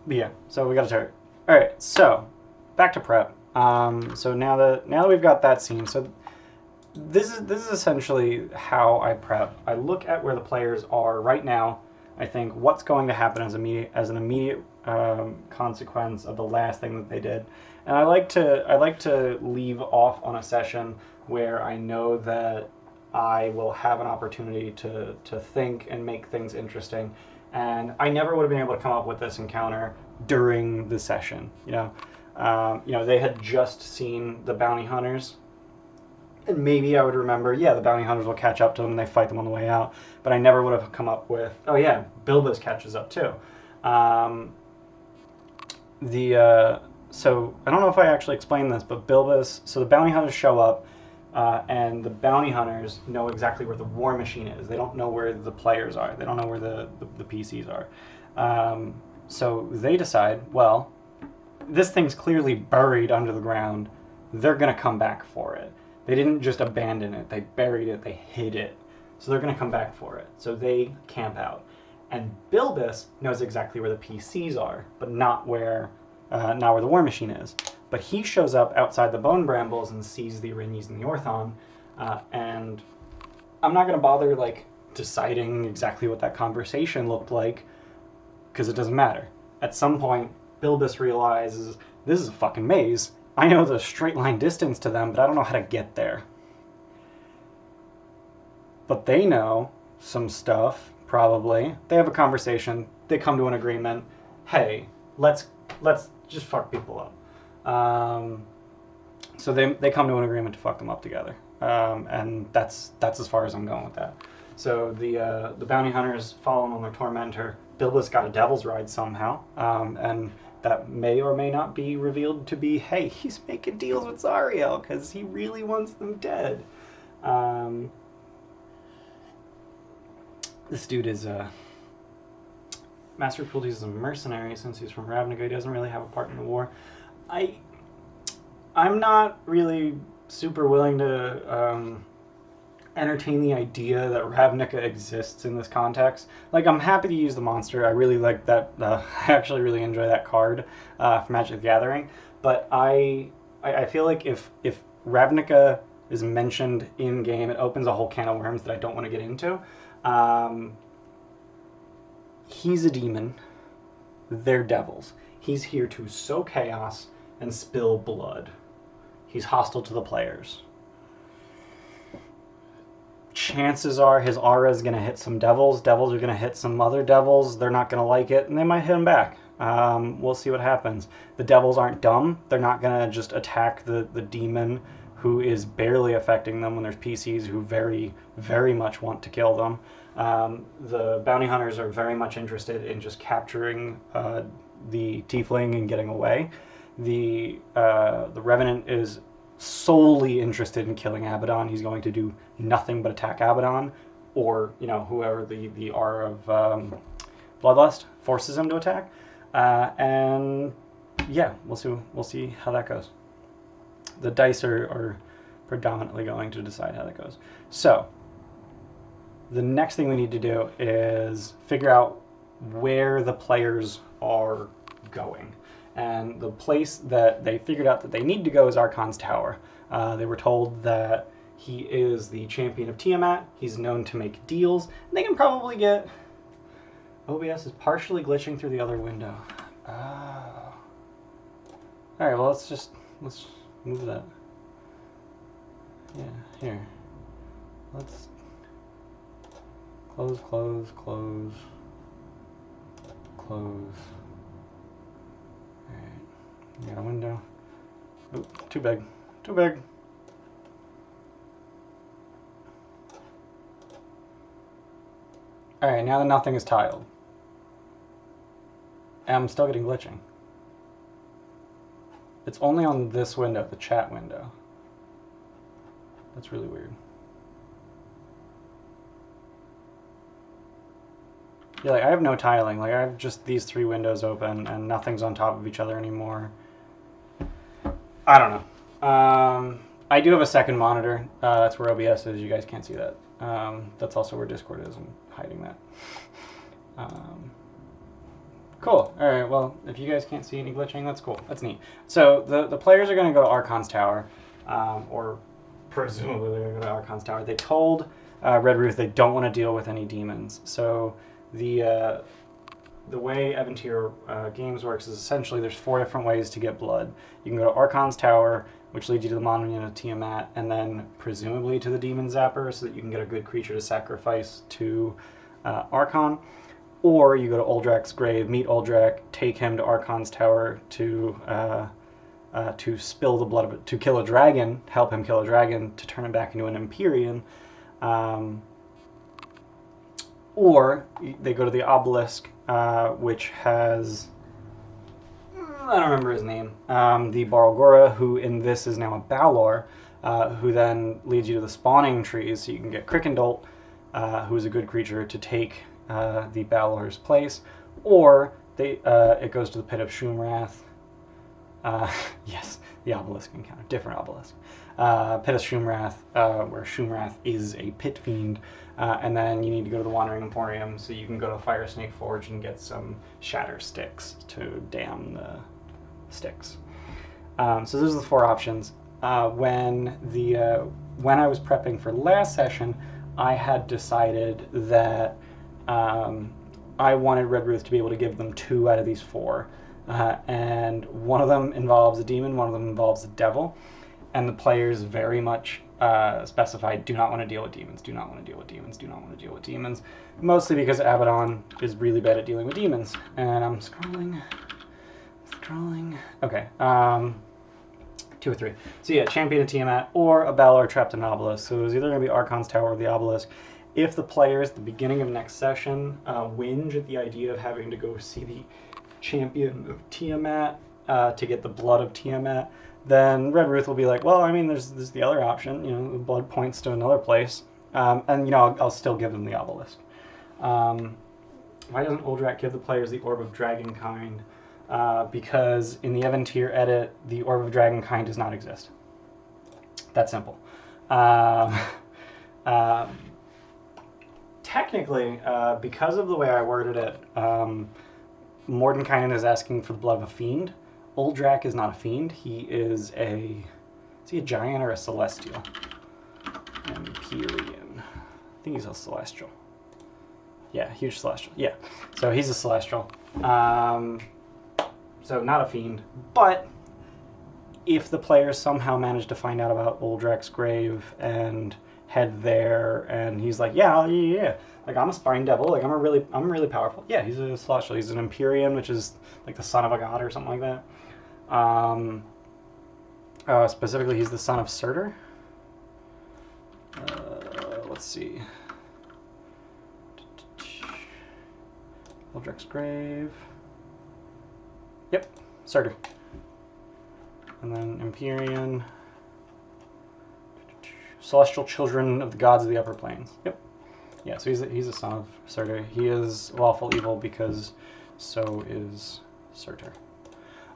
But yeah, so we got a turret. Alright, so back to prep. So now that we've got that scene, so this is essentially how I prep. I look at where the players are right now. I think what's going to happen as an immediate consequence of the last thing that they did, and I like to leave off on a session where I know that I will have an opportunity to think and make things interesting. And I never would have been able to come up with this encounter during the session. They had just seen the bounty hunters. And maybe I would remember, yeah, the bounty hunters will catch up to them and they fight them on the way out. But I never would have come up with, oh yeah, Bilbos catches up too. So I don't know if I actually explained this, but Bilbos, so the bounty hunters show up, and the bounty hunters know exactly where the war machine is. They don't know where the players are. They don't know where the PCs are. So they decide, well, this thing's clearly buried under the ground. They're going to come back for it. They didn't just abandon it. They buried it. They hid it. So they're going to come back for it. So they camp out. And Bilbos knows exactly where the PCs are, but not where the war machine is. But he shows up outside the bone brambles and sees the Erinyes and the Orthon. And I'm not going to bother deciding exactly what that conversation looked like, because it doesn't matter. At some point, Bilbis realizes this is a fucking maze. I know the straight line distance to them, but I don't know how to get there. But they know some stuff, probably. They have a conversation. They come to an agreement. Hey, let's just fuck people up. So they come to an agreement to fuck them up together. And that's as far as I'm going with that. So the bounty hunters follow on their tormentor. Bilbis got a devil's ride somehow. And that may or may not be revealed to be, hey, he's making deals with Zariel because he really wants them dead. This dude is Master of Cruelty is a mercenary since he's from Ravnica. He doesn't really have a part in the war. I'm not really super willing to entertain the idea that Ravnica exists in this context. Like, I'm happy to use the monster. I really like that. I actually really enjoy that card from Magic the Gathering. But I feel like if Ravnica is mentioned in game, it opens a whole can of worms that I don't want to get into. He's a demon. They're devils. He's here to sow chaos and spill blood. He's hostile to the players. Chances are his aura is going to hit some devils. Devils are going to hit some other devils. They're not going to like it, and they might hit him back. We'll see what happens. The devils aren't dumb. They're not going to just attack the demon who is barely affecting them when there's PCs who very, very much want to kill them. The bounty hunters are very much interested in just capturing the tiefling and getting away. The Revenant is solely interested in killing Abaddon. He's going to do nothing but attack Abaddon, or whoever the aura of Bloodlust forces him to attack. And yeah, we'll see how that goes. The dice are predominantly going to decide how that goes. So the next thing we need to do is figure out where the players are going. And the place that they figured out that they need to go is Archons Tower. They were told that he is the champion of Tiamat. He's known to make deals. And they can probably get... OBS is partially glitching through the other window. Oh. Alright, well, let's move that. Yeah, here. Let's close. Alright, we got a window. Oop, too big. Alright, now that nothing is tiled. And I'm still getting glitching. It's only on this window, the chat window. That's really weird. Yeah, like I have no tiling. Like I have just these three windows open and nothing's on top of each other anymore. I don't know. I do have a second monitor. That's where OBS is. You guys can't see that. That's also where Discord is. I'm hiding that. Cool. All right. Well, if you guys can't see any glitching, that's cool. That's neat. So the players are going to go to Archons Tower, or presumably they're going to go to Archons Tower. They told Red Ruth they don't want to deal with any demons. So the way Evan-Tier Games works is essentially there's 4 different ways to get blood. You can go to Archons Tower, which leads you to the Monument of Tiamat, and then presumably to the Demon Zapper, so that you can get a good creature to sacrifice to Archon. Or you go to Uldrak's grave, meet Uldrak, take him to Archons Tower to spill the blood of it, to kill a dragon, help him kill a dragon, to turn him back into an Empyrean. Or they go to the Obelisk, which has... I don't remember his name. The Barlgora, who in this is now a Balor, who then leads you to the spawning trees, so you can get Crickendolt, who is a good creature, to take the Balor's place. Or it goes to the Pit of Shroomrath. Yes, the Obelisk encounter. Different Obelisk. Pit of Shroomrath, where Shroomrath is a pit fiend. And then you need to go to the Wandering Emporium, so you can go to Fire Snake Forge and get some Shatter Sticks to damn the sticks. So those are the 4 options. When I was prepping for last session, I had decided that I wanted Red Ruth to be able to give them 2 out of these 4. and one of them involves a demon, one of them involves a devil, and the players very much specify do not want to deal with demons, do not want to deal with demons, do not want to deal with demons, mostly because Abaddon is really bad at dealing with demons. And I'm scrolling. Okay, 2 or 3. So yeah, champion of Tiamat or a Balor trapped in an Obelisk. So it was either going to be Archons Tower or the Obelisk. If the players at the beginning of next session whinge at the idea of having to go see the champion of Tiamat to get the blood of Tiamat, then Red Ruth will be like, well, I mean, there's the other option. You know, the blood points to another place, and you know, I'll still give them the Obelisk. Why doesn't Uldrak give the players the Orb of Dragonkind? Because in the Eventyr edit, the Orb of Dragonkind does not exist. That's simple. Technically, because of the way I worded it, Mordenkainen is asking for the blood of a fiend. Uldrak is not a fiend. Is he a giant or a celestial? Empyrean. I think he's a celestial. Yeah, huge celestial. Yeah, so he's a celestial. So not a fiend, but if the players somehow manage to find out about Uldrak's grave and head there, and he's like, yeah, like I'm a spine devil, like I'm really powerful. Yeah, he's a celestial. He's an Empyrean, which is like the son of a god or something like that. Specifically, he's the son of Surtur. Let's see. Uldrak's grave. Yep, Surtur. And then Empyrean. Celestial children of the gods of the upper planes. Yep. Yeah, so he's a son of Surtur. He is lawful evil because so is Surtur.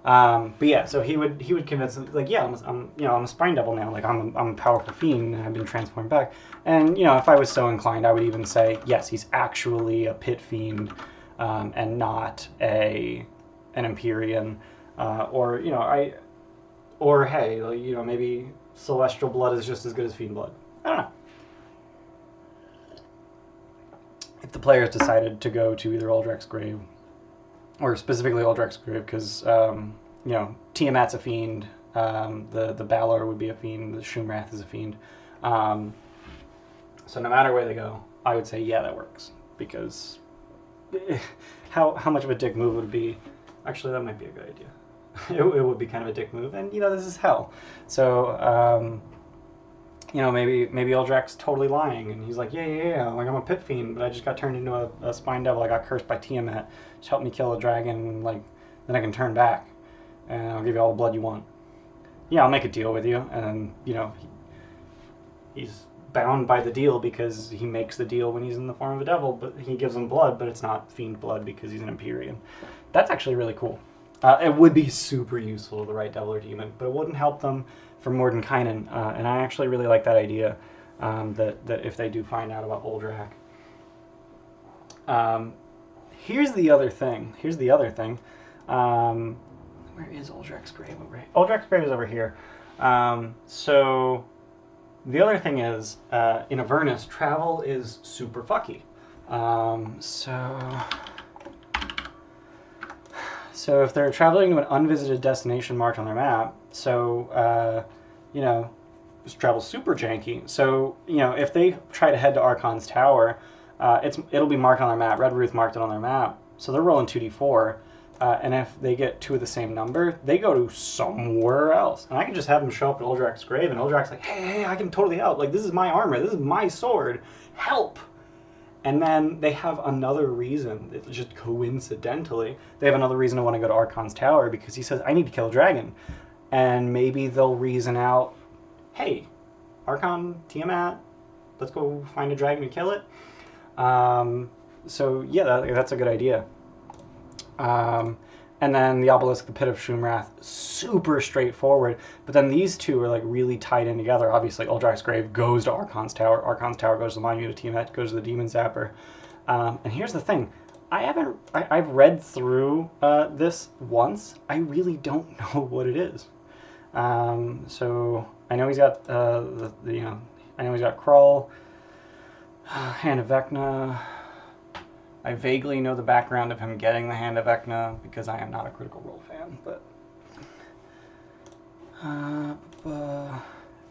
But yeah, so he would convince them, like, yeah, I'm a spine devil now. Like I'm a powerful fiend and I've been transformed back. And you know, if I was so inclined, I would even say yes, he's actually a pit fiend and not an Empyrean. Or you know, or hey, like, you know, maybe celestial blood is just as good as fiend blood. I don't know. If the players decided to go to either Uldrak's grave, or specifically Uldrak's grave, because you know, Tiamat's a fiend, the Balor would be a fiend, the Shroom is a fiend. So no matter where they go, I would say yeah, that works, because how much of a dick move would it be? Actually, that might be a good idea. It would be kind of a dick move, and you know, this is hell. So you know, maybe Uldrak's totally lying, and he's like, yeah, like I'm a pit fiend, but I just got turned into a spine devil. I got cursed by Tiamat. Just help me kill a dragon, like then I can turn back, and I'll give you all the blood you want. Yeah, I'll make a deal with you, and then, you know, he's bound by the deal because he makes the deal when he's in the form of a devil, but he gives him blood, but it's not fiend blood because he's an Empyrean. That's actually really cool. It would be super useful to the right devil or demon, but it wouldn't help them for Mordenkainen, and I actually really like that idea, that if they do find out about Uldrak. Here's the other thing. Where is Uldrak's grave over here? Uldrak's grave is over here. So the other thing is, in Avernus, travel is super fucky. So if they're traveling to an unvisited destination marked on their map, so, you know, this travel's super janky. So, you know, if they try to head to Archons Tower, it'll be marked on their map. Red Ruth marked it on their map. So they're rolling 2d4, and if they get 2 of the same number, they go to somewhere else. And I can just have them show up at Uldrak's grave, and Uldrak's like, hey, I can totally help. Like, this is my armor. This is my sword. Help! And then they have another reason, it's just coincidentally, they have another reason to want to go to Archons Tower because he says, I need to kill a dragon. And maybe they'll reason out, hey, Archon, Tiamat, let's go find a dragon and kill it. So yeah, that's a good idea. And then the Obelisk, the Pit of Shroom, super straightforward. But then these two are like really tied in together. Obviously, Uldrak's grave goes to Archons Tower. Archons Tower goes to the Monument of Tiamat, goes to the Demon Zapper. And here's the thing. I've read through this once. I really don't know what it is. So I know he's got I know he's got Krull, Hand of Vecna, I vaguely know the background of him getting the Hand of Vecna because I am not a Critical Role fan, but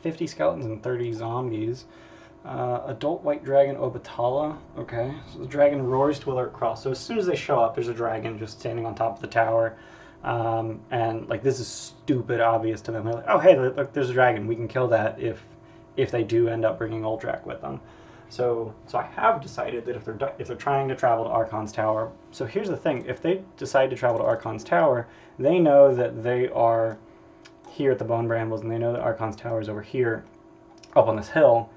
50 skeletons and 30 zombies. Adult white dragon Obatala. Okay, so the dragon roars to alert Crawl. So as soon as they show up, there's a dragon just standing on top of the tower, and like this is stupid obvious to them. They're like, oh hey, look, there's a dragon. We can kill that if they do end up bringing Uldrak with them. So I have decided that if they're trying to travel to Archons Tower. So here's the thing: if they decide to travel to Archons Tower, they know that they are here at the Bone Brambles, and they know that Archons Tower is over here, up on this hill.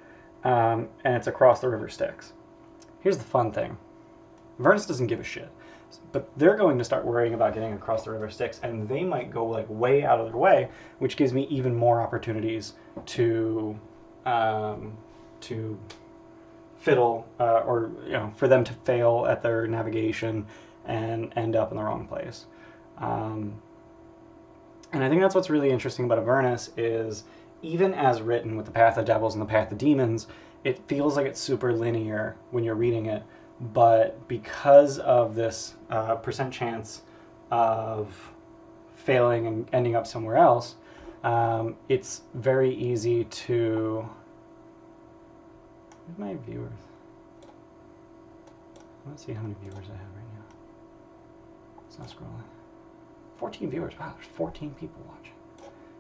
And it's across the River Styx. Here's the fun thing. Avernus doesn't give a shit. But they're going to start worrying about getting across the River Styx, and they might go like way out of their way, which gives me even more opportunities to fiddle, or for them to fail at their navigation and end up in the wrong place. And I think that's what's really interesting about Avernus is, even as written with the Path of Devils and the Path of Demons, it feels like it's super linear when you're reading it, but because of this percent chance of failing and ending up somewhere else, it's very easy to... Where's my viewers? Let's see how many viewers I have right now. It's not scrolling. 14 viewers. Wow, there's 14 people watching.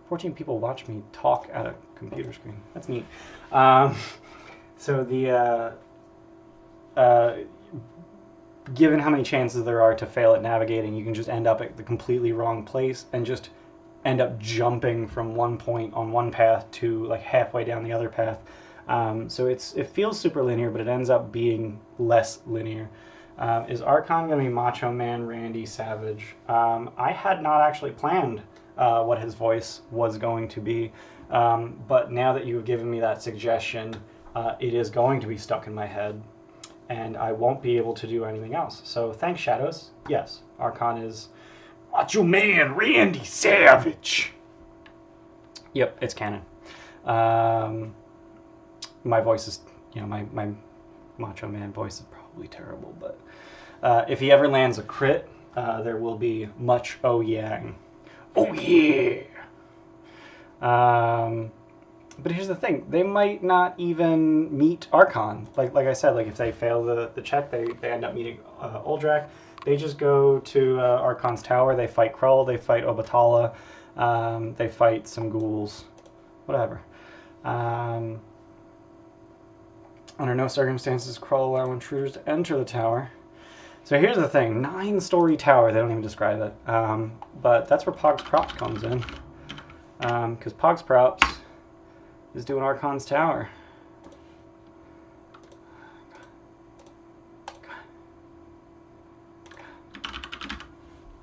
14 people watch me talk at a computer screen. That's neat. So given how many chances there are to fail at navigating, you can just end up at the completely wrong place and just end up jumping from one point on one path to like halfway down the other path. So it feels super linear, but it ends up being less linear. Is Archon going to be Macho Man Randy Savage? I had not actually planned what his voice was going to be, but now that you've given me that suggestion, it is going to be stuck in my head, and I won't be able to do anything else. So thanks, Shadows. Yes, Archon is Macho Man Randy Savage. Yep, it's canon. My voice is, my Macho Man voice is probably terrible, but if he ever lands a crit, there will be much oh yeah. Oh yeah! But here's the thing: they might not even meet Archon. Like I said, like if they fail the check, they end up meeting Uldrak. They just go to Archon's Tower. They fight Krull. They fight Obatala. They fight some ghouls. Whatever. Under no circumstances, Krull allow intruders to enter the tower. So here's the thing, 9-story tower, they don't even describe it, but that's where Pogs Props comes in, because Pogs Props is doing Archon's Tower.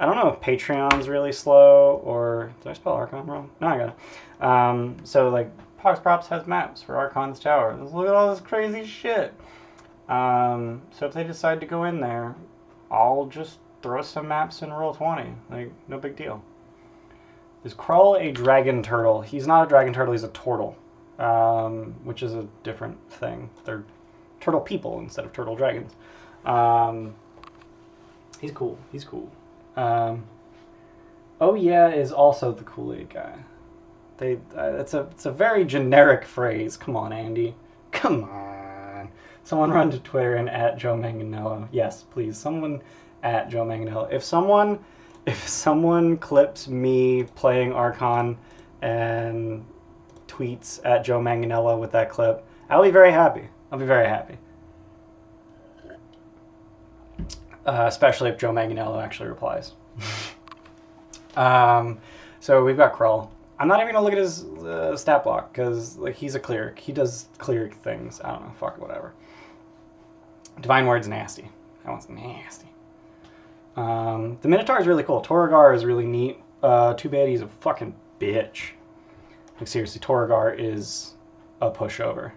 I don't know if Patreon's really slow, or, did I spell Archon wrong? No, I got it. So like, Pogs Props has maps for Archon's Tower. Look at all this crazy shit. So if they decide to go in there, I'll just throw some maps in Roll20. Like, no big deal. Is Krull a dragon turtle? He's not a dragon turtle, he's a turtle. Which is a different thing. They're turtle people instead of turtle dragons. He's cool. He's cool. Oh yeah is also the Kool-Aid guy. It's a very generic phrase. Come on, Andy. Come on. Someone run to Twitter and at Joe Manganello. Yes, please. Someone at Joe Manganello. If someone clips me playing Archon and tweets at Joe Manganello with that clip, I'll be very happy. I'll be very happy. Especially if Joe Manganello actually replies. So we've got Krull. I'm not even gonna look at his stat block because like he's a cleric. He does cleric things. I don't know. Fuck whatever. Divine Word's nasty. That one's nasty. The Minotaur is really cool. Torrigar is really neat. Too bad he's a fucking bitch. Like seriously, Torrigar is a pushover.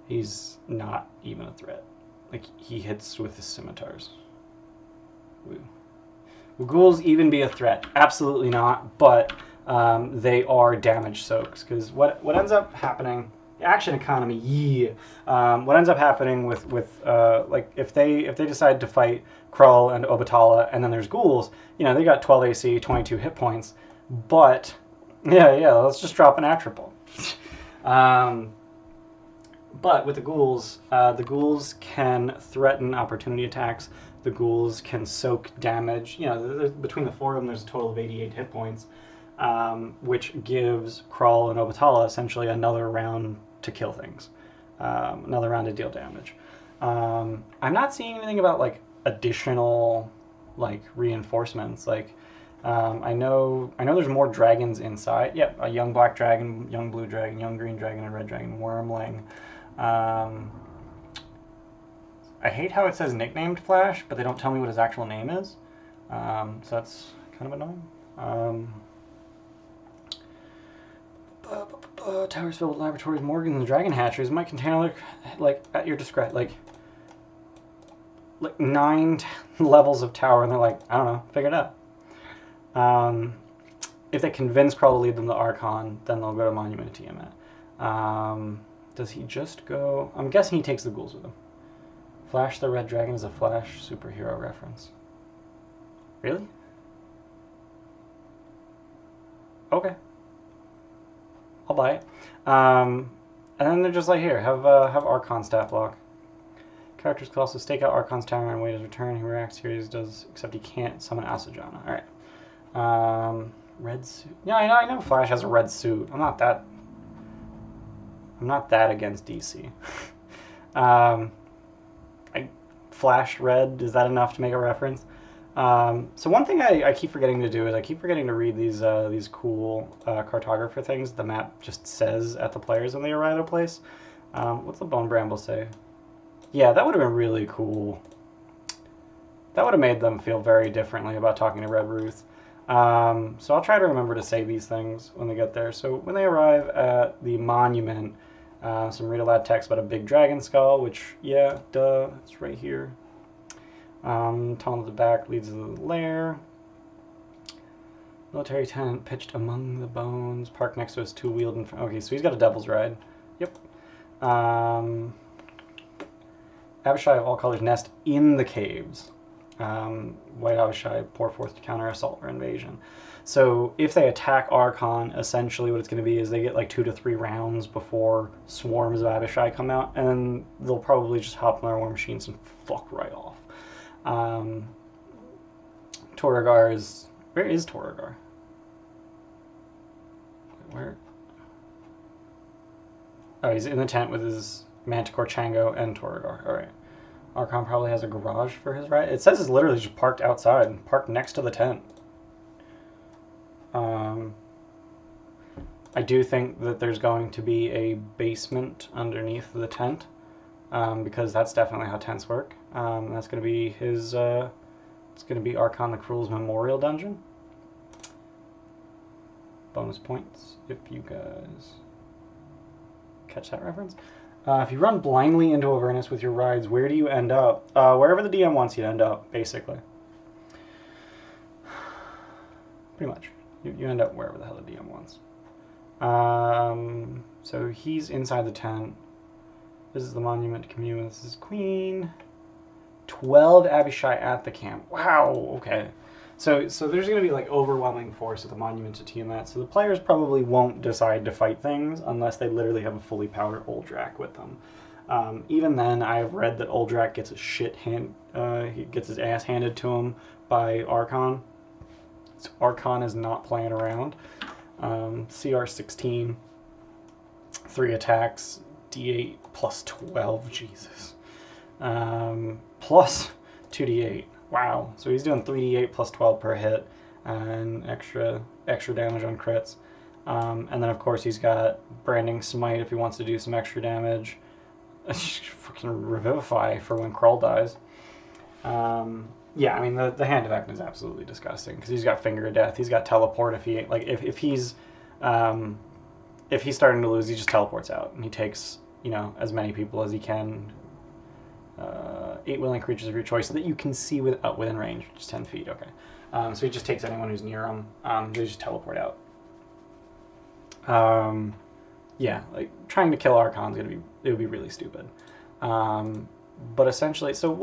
He's not even a threat. Like he hits with his scimitars. Woo. Will ghouls even be a threat? Absolutely not. But they are damage soaks because what ends up happening Action economy, yeah. What ends up happening with like if they decide to fight Krull and Obatala, and then there's ghouls, they got 12 AC, 22 hit points, but yeah, let's just drop an attribute. But with the ghouls can threaten opportunity attacks. The ghouls can soak damage. Between the four of them, there's a total of 88 hit points, which gives Krull and Obatala essentially another round to kill things, another round to deal damage. I'm not seeing anything about like additional like reinforcements. Like I know there's more dragons inside. Yep, a young black dragon, young blue dragon, young green dragon, and red dragon, wormling. I hate how it says nicknamed Flash, but they don't tell me what his actual name is. So that's kind of annoying. Towers filled with laboratories, Morgans, and dragon hatcheries might contain like at your discretion, like 9 levels of tower, and they're like, I don't know, figure it out. If they convince Krull to lead them to Archon, then they'll go to Monument to Tiamat. Does he just go? I'm guessing he takes the ghouls with him. Flash the Red Dragon is a Flash superhero reference. Really? Okay. I'll buy it. And then they're just like, here, have Archon's stat block. Characters can also stake out Archon's Tower and wait his return. He reacts here as does, except he can't summon Asajana. Alright. Red suit. Yeah, I know Flash has a red suit. I'm not that against DC. I flashed red. Is that enough to make a reference? So one thing I keep forgetting to do is I keep forgetting to read these cool cartographer things the map just says at the players when they arrive at a place. What's the Bone Bramble say? Yeah, that would have been really cool. That would have made them feel very differently about talking to Red Ruth. So I'll try to remember to say these things when they get there. So when they arrive at the monument, some read-aloud text about a big dragon skull, which, yeah, duh, it's right here. Tunnel to the back leads to the lair. Military tent pitched among the bones. Parked next to his two-wheeled in front. Okay, so he's got a devil's ride. Yep. Abishai of all colors nest in the caves. White Abishai pour forth to counter assault or invasion. So if they attack Archon, essentially what it's going to be is they get like 2 to 3 rounds before swarms of Abishai come out, and then they'll probably just hop on their war machines and fuck right off. Torrigar is... Where is Torrigar? Where? Oh, he's in the tent with his Manticore, Chango, and Torrigar. Alright. Archon probably has a garage for his ride. It says it's literally just parked outside, parked next to the tent. I do think that there's going to be a basement underneath the tent, because that's definitely how tents work. That's going to be his, it's going to be Archon the Cruel's Memorial Dungeon. Bonus points if you guys catch that reference. If you run blindly into Avernus with your rides, where do you end up? Wherever the DM wants you to end up, basically. Pretty much. You end up wherever the hell the DM wants. So he's inside the tent. This is the monument to commune with. This is Queen. 12 Abishai at the camp. Wow, okay. So there's going to be like overwhelming force at the monument to Tiamat, so the players probably won't decide to fight things unless they literally have a fully powered Uldrak with them. Even then, I've read that Uldrak gets he gets his ass handed to him by Archon. So Archon is not playing around. CR 16, 3 attacks, D8 plus 12, Jesus. Plus 2D8. Wow, so he's doing 3d8 plus 12 per hit, and extra damage on crits. And then, of course, he's got Branding Smite if he wants to do some extra damage. Fucking Revivify for when Krull dies. Yeah, I mean, the Hand of Ekn is absolutely disgusting, because he's got Finger of Death, he's got Teleport if he, like, if he's starting to lose, he just teleports out, and he takes, as many people as he can. 8 willing creatures of your choice that you can see within range, which is 10 feet, okay. So he just takes anyone who's near him. They just teleport out. yeah, like trying to kill Archon's gonna be, it would be really stupid. But essentially, so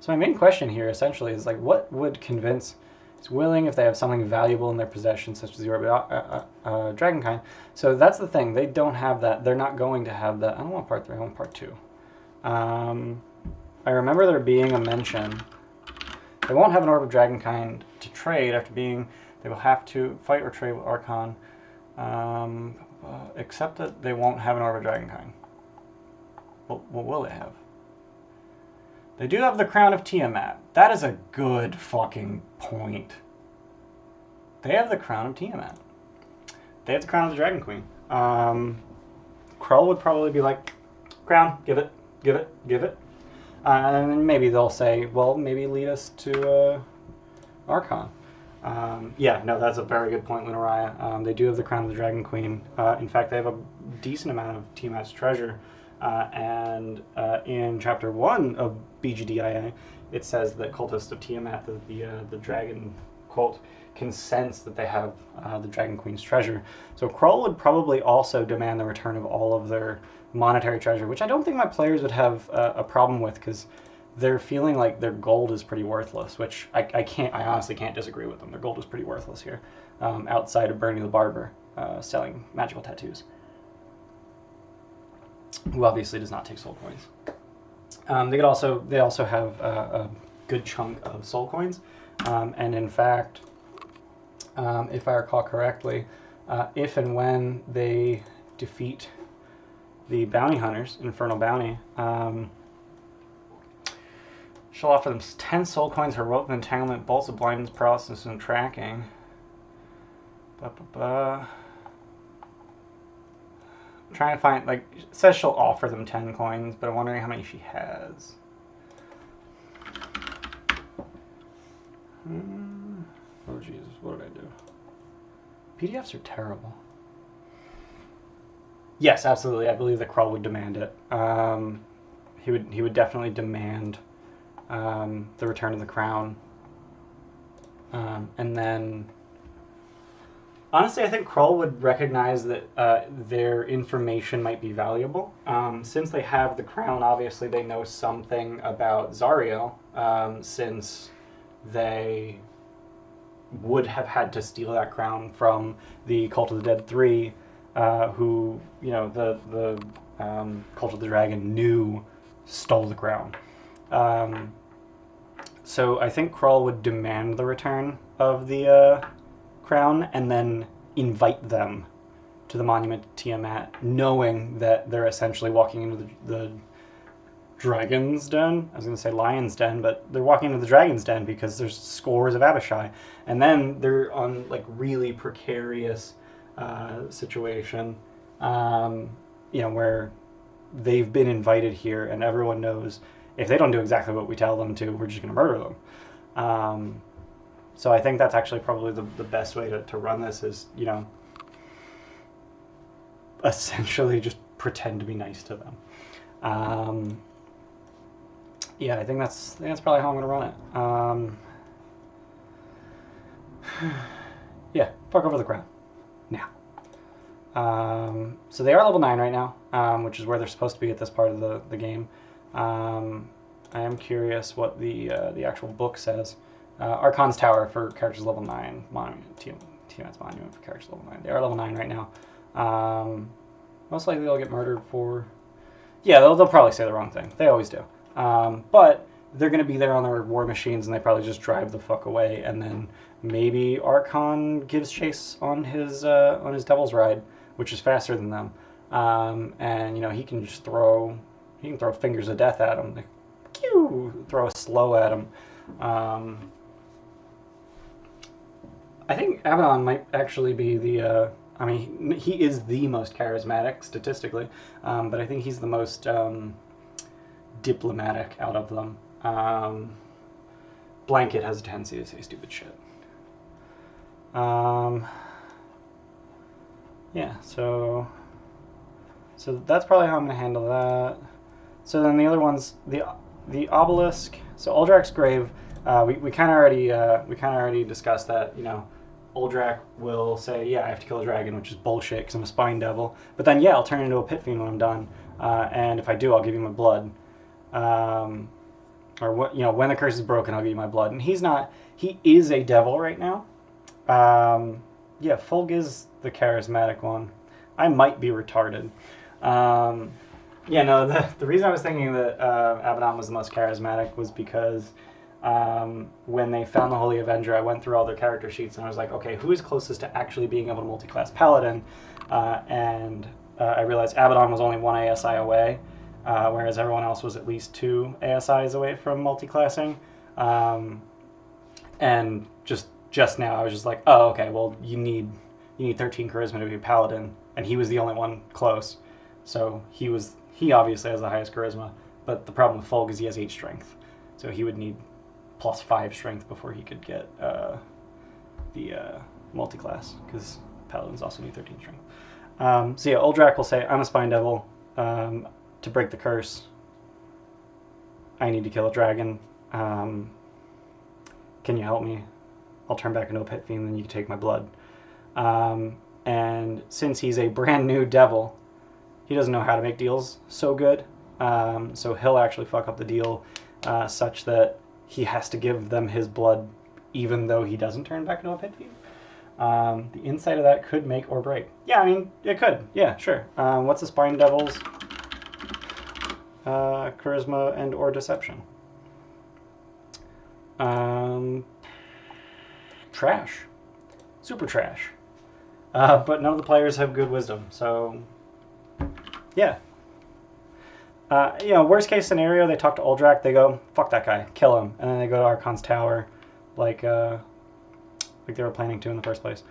my main question here essentially is like, what would convince is willing if they have something valuable in their possession, such as the Dragonkind. So that's the thing. They don't have that. They're not going to have that. I don't want part 3. I want part 2. I remember there being a mention. They won't have an Orb of Dragonkind to trade after being. They will have to fight or trade with Archon, except that they won't have an Orb of Dragonkind. What will they have? They do have the Crown of Tiamat. That is a good fucking point. They have the Crown of Tiamat. They have the Crown of the Dragon Queen. Krull would probably be like, Crown, give it. And then maybe they'll say, well, maybe lead us to Archon. Yeah, no, that's a very good point, Lunariah. They do have the Crown of the Dragon Queen. In fact, they have a decent amount of Tiamat's treasure. And in Chapter 1 of BGDIA, it says that cultists of Tiamat, the dragon cult, can sense that they have the Dragon Queen's treasure. So Krull would probably also demand the return of all of their monetary treasure, which I don't think my players would have a problem with, because they're feeling like their gold is pretty worthless, which I honestly can't disagree with them. Their gold is pretty worthless here, outside of Bernie the Barber selling magical tattoos, who obviously does not take soul coins. They also have a good chunk of soul coins, and in fact, if I recall correctly, if and when they defeat the bounty hunters, Infernal Bounty, she'll offer them 10 soul coins, her rope of entanglement, bolts of blindness, paralysis, and tracking. I'm trying to find, like, it says she'll offer them 10 coins, but I'm wondering how many she has. Oh Jesus, what did I do? PDFs are terrible. Yes, absolutely. I believe that Krull would demand it. He would definitely demand the return of the crown. And then, honestly, I think Krull would recognize that their information might be valuable. Since they have the crown, obviously they know something about Zariel, since they would have had to steal that crown from the Cult of the Dead 3, who, you know, the Cult of the Dragon knew stole the crown. So I think Krull would demand the return of the crown and then invite them to the Monument to Tiamat, knowing that they're essentially walking into the Dragon's Den. I was going to say Lion's Den, but they're walking into the Dragon's Den because there's scores of Abishai. And then they're on, like, really precarious situation, you know, where they've been invited here and everyone knows if they don't do exactly what we tell them to, we're just going to murder them. So I think that's actually probably the best way to run this is, you know, essentially just pretend to be nice to them. Yeah, I think that's probably how I'm going to run it. Yeah, fuck over the crown. Now. So they are level 9 right now, which is where they're supposed to be at this part of the game. I am curious what the actual book says. Archons Tower for characters level 9. Tiamat's Monument for characters level 9. They are level 9 right now. Most likely they'll get murdered for... Yeah, they'll probably say the wrong thing. They always do. But they're going to be there on their war machines and they probably just drive the fuck away, and then maybe Archon gives chase on his Devil's Ride, which is faster than them. And, you know, he can just throw fingers of death at them. Like, throw a slow at them. I think Abaddon might actually be the... I mean, he is the most charismatic, statistically, but I think he's the most diplomatic out of them. Blanket has a tendency to say stupid shit. Yeah, so that's probably how I'm going to handle that. So then the other ones, the Obelisk. So Uldrak's Grave, we kind of already discussed that. You know, Uldrak will say, yeah, I have to kill a dragon, which is bullshit because I'm a Spine Devil. But then, yeah, I'll turn into a Pit Fiend when I'm done. And if I do, I'll give you my blood. Or what, you know, when the curse is broken, I'll give you my blood. And he's not. He is a devil right now. Yeah, Fulg is the charismatic one. I might be retarded. Yeah, no, the reason I was thinking that Abaddon was the most charismatic was because when they found the Holy Avenger, I went through all their character sheets and I was like, okay, who is closest to actually being able to multi-class Paladin? And I realized Abaddon was only 1 ASI away, whereas everyone else was at least 2 ASIs away from multi-classing. And just now I was just like, oh, okay, well, you need 13 charisma to be a Paladin, and he was the only one close. So he obviously has the highest charisma, but the problem with Fulg is he has 8 strength. So he would need plus 5 strength before he could get the multi-class, because Paladins also need 13 strength. So yeah, Uldrak will say, I'm a Spine Devil. To break the curse, I need to kill a dragon. Can you help me? I'll turn back into a Pit Fiend, then you can take my blood. And since he's a brand new devil, he doesn't know how to make deals so good. So he'll actually fuck up the deal such that he has to give them his blood even though he doesn't turn back into a Pit Fiend. The insight of that could make or break. Yeah, I mean, it could. Yeah, sure. What's the Spine Devil's charisma and or deception? Trash. Super trash. But none of the players have good wisdom, so yeah. You know, worst case scenario, they talk to Uldrak, they go, fuck that guy, kill him, and then they go to Archons Tower, like they were planning to in the first place.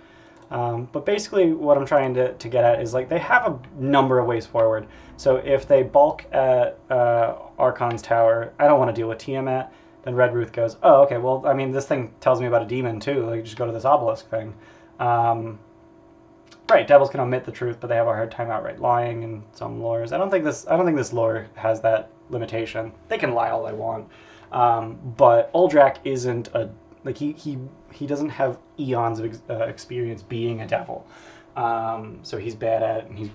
But basically what I'm trying to get at is, like, they have a number of ways forward. So if they bulk at Archons Tower, I don't want to deal with Tiamat, then Red Ruth goes, oh, okay, well, I mean, this thing tells me about a demon too, like, just go to this Obelisk thing. Right, devils can omit the truth, but they have a hard time outright lying in some lores. I don't think this lore has that limitation. They can lie all they want, but Uldrak isn't a, like, he doesn't have eons of experience being a devil, so he's bad at it, and he's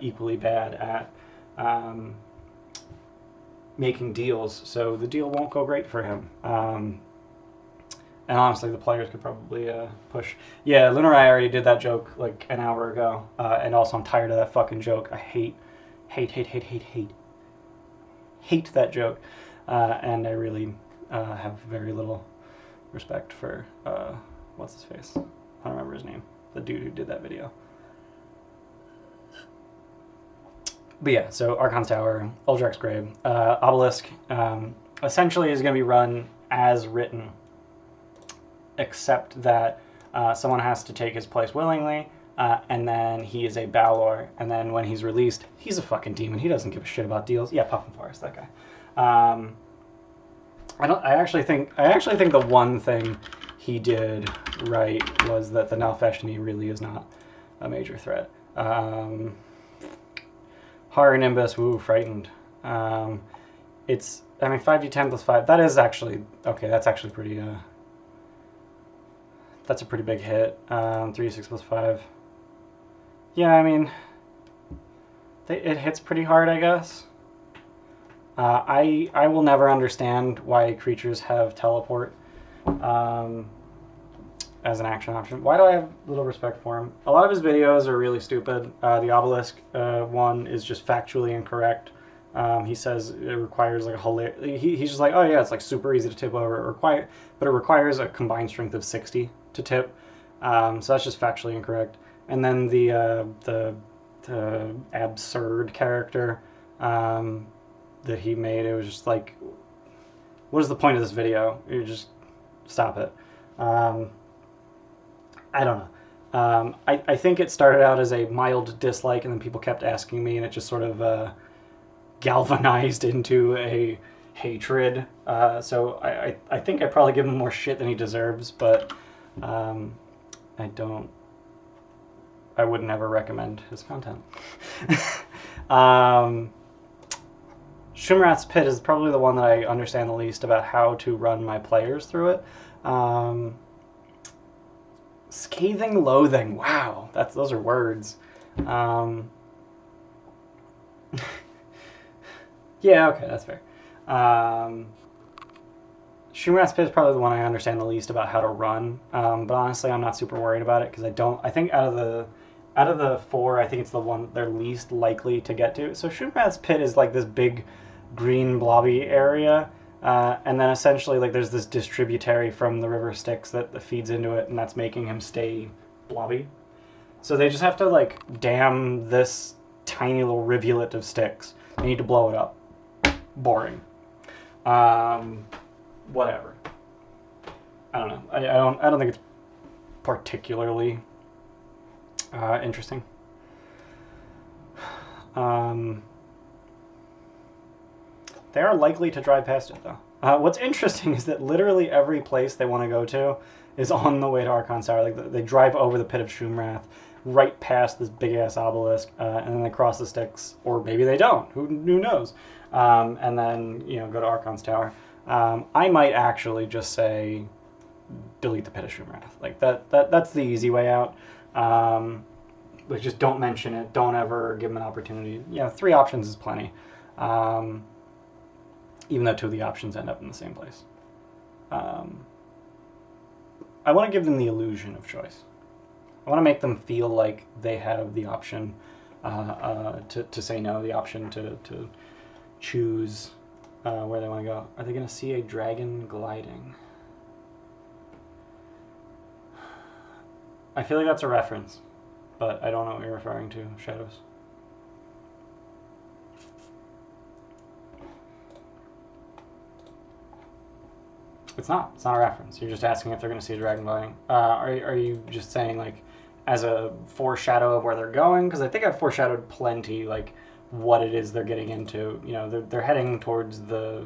equally bad at making deals. So the deal won't go great for him. And honestly, the players could probably push. Yeah, Lunarai already did that joke like an hour ago. And also, I'm tired of that fucking joke. I hate that joke. And I really have very little respect for, what's his face? I don't remember his name. The dude who did that video. But yeah, so Archons Tower, Uldrak's Grave. Obelisk essentially is going to be run as written, except that someone has to take his place willingly, and then he is a Balor, and then when he's released, he's a fucking demon. He doesn't give a shit about deals. Yeah, Puffin Forest, that guy. I actually think the one thing he did right was that the Nalfeshni really is not a major threat. Horror Nimbus, woo, frightened. It's, I mean, 5d10 plus 5, that is actually, okay, that's actually pretty, that's a pretty big hit. 3d6 plus 5. Yeah, I mean, it hits pretty hard, I guess. I will never understand why creatures have teleport as an action option. Why do I have little respect for him? A lot of his videos are really stupid. The Obelisk one is just factually incorrect. He says it requires like a he's just like, oh yeah, it's like super easy to tip over. But it requires a combined strength of 60 to tip. So that's just factually incorrect. And then the absurd character that he made, it was just like, what is the point of this video? You just stop it. I don't know. I think it started out as a mild dislike, and then people kept asking me, and it just sort of galvanized into a hatred. So I think I probably give him more shit than he deserves, but I would never recommend his content. Shumrath's Pit is probably the one that I understand the least about how to run my players through it. Scathing loathing. Wow, those are words. Yeah, okay, that's fair. Shroomrath's Pit is probably the one I understand the least about how to run, but honestly, I'm not super worried about it because I think out of the four, I think it's the one they're least likely to get to. So Shroomrath's Pit is like this big green blobby area, and then essentially like there's this distributary from the river Styx that feeds into it, and that's making him stay blobby. So they just have to like dam this tiny little rivulet of Styx. They need to blow it up. Boring. Whatever. I don't know. I don't think it's particularly interesting. They are likely to drive past it though. What's interesting is that literally every place they want to go to is on the way to Archons Tower. Like they drive over the pit of Shroomrath, right past this big ass obelisk, and then they cross the Styx, or maybe they don't. Who knows? And then go to Archons Tower. I might actually just say delete the pit of Shroomrath. Like that's the easy way out. Like just don't mention it. Don't ever give them an opportunity. 3 options is plenty. Even though 2 of the options end up in the same place. I want to give them the illusion of choice. I want to make them feel like they have the option to say no, the option to choose where they want to go. Are they going to see a dragon gliding? I feel like that's a reference, but I don't know what you're referring to, Shadows. It's not a reference. You're just asking if they're going to see a dragon gliding. Are you just saying, like, as a foreshadow of where they're going? Because I think I've foreshadowed plenty, like, what it is they're getting into. They're heading towards the...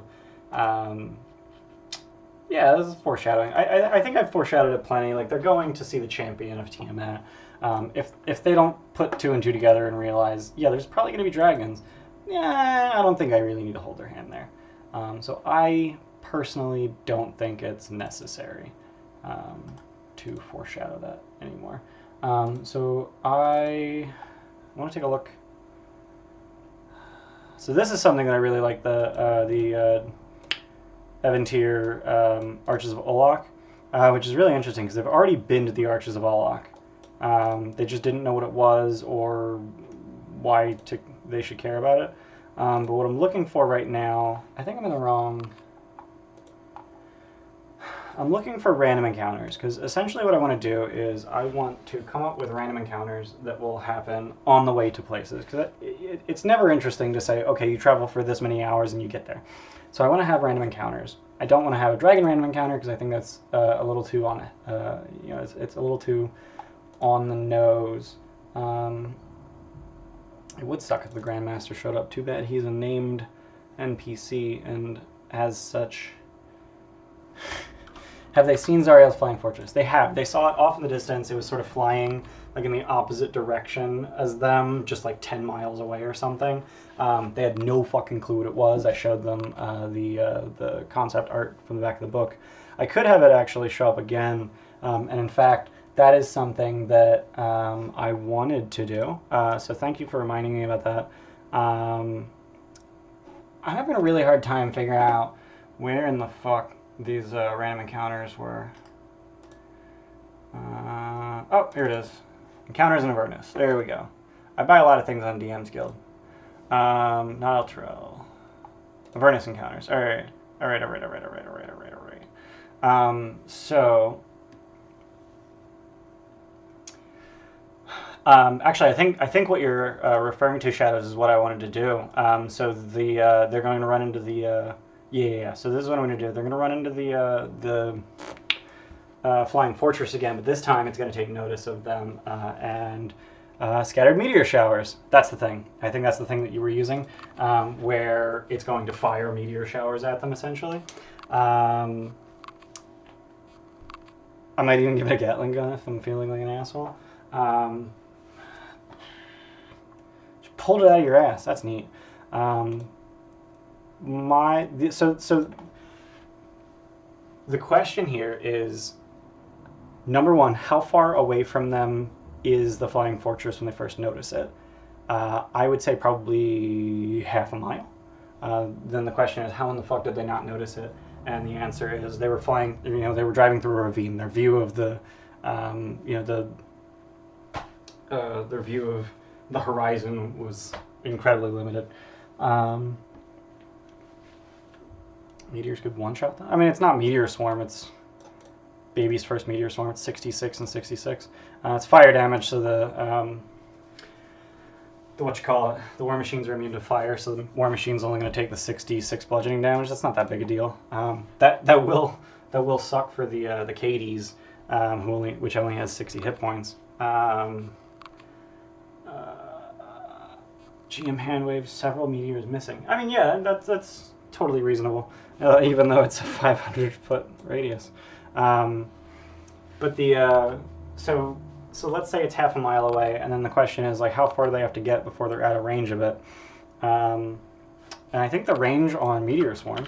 yeah, this is foreshadowing. I think I've foreshadowed it plenty. Like, they're going to see the champion of Tiamat. If they don't put 2 and 2 together and realize, yeah, there's probably going to be dragons, yeah, I don't think I really need to hold their hand there. So I personally don't think it's necessary to foreshadow that anymore. So I want to take a look. So this is something that I really like, the Eventyr Arches of Olok, which is really interesting because they've already been to the Arches of Olok. They just didn't know what it was or why they should care about it. But what I'm looking for right now, I think I'm in the wrong... I'm looking for random encounters, because essentially what I want to do is I want to come up with random encounters that will happen on the way to places. Because it's never interesting to say, okay, you travel for this many hours and you get there. So I want to have random encounters. I don't want to have a dragon random encounter, because I think that's a little too on it. It's a little too on the nose. It would suck if the Grandmaster showed up. Too bad he's a named NPC, and as such... Have they seen Zariel's Flying Fortress? They have. They saw it off in the distance. It was sort of flying like in the opposite direction as them, just like 10 miles away or something. They had no fucking clue what it was. I showed them the concept art from the back of the book. I could have it actually show up again, and in fact, that is something that I wanted to do. So thank you for reminding me about that. I'm having a really hard time figuring out where in the fuck these random encounters were. Oh, here it is. Encounters in Avernus. There we go. I buy a lot of things on DM's Guild. Not Elturel. Avernus encounters. Alright. Actually, I think what you're referring to, Shadows, is what I wanted to do. So they're going to run into the... Yeah. So this is what I'm going to do. They're going to run into the Flying Fortress again, but this time it's going to take notice of them and scattered meteor showers. That's the thing. I think that's the thing that you were using, where it's going to fire meteor showers at them, essentially. I might even give it a Gatling gun if I'm feeling like an asshole. Just pulled it out of your ass. That's neat. So the question here is, number one, how far away from them is the flying fortress when they first notice it? I would say probably half a mile. Then the question is, how in the fuck did they not notice it? And the answer is they were flying. They were driving through a ravine. Their view of their view of the horizon was incredibly limited. Meteors could one-shot them. I mean, it's not meteor swarm. It's baby's first meteor swarm. It's 66 and 66. It's fire damage, so the war machines are immune to fire, so the war machine's only going to take the 66 bludgeoning damage. That's not that big a deal. That will suck for the Cadies, which only has 60 hit points. GM handwave, several meteors missing. I mean, yeah, that's totally reasonable, even though it's a 500-foot radius. But so let's say it's half a mile away, and then the question is, like, how far do they have to get before they're out of range of it? And I think the range on Meteor Swarm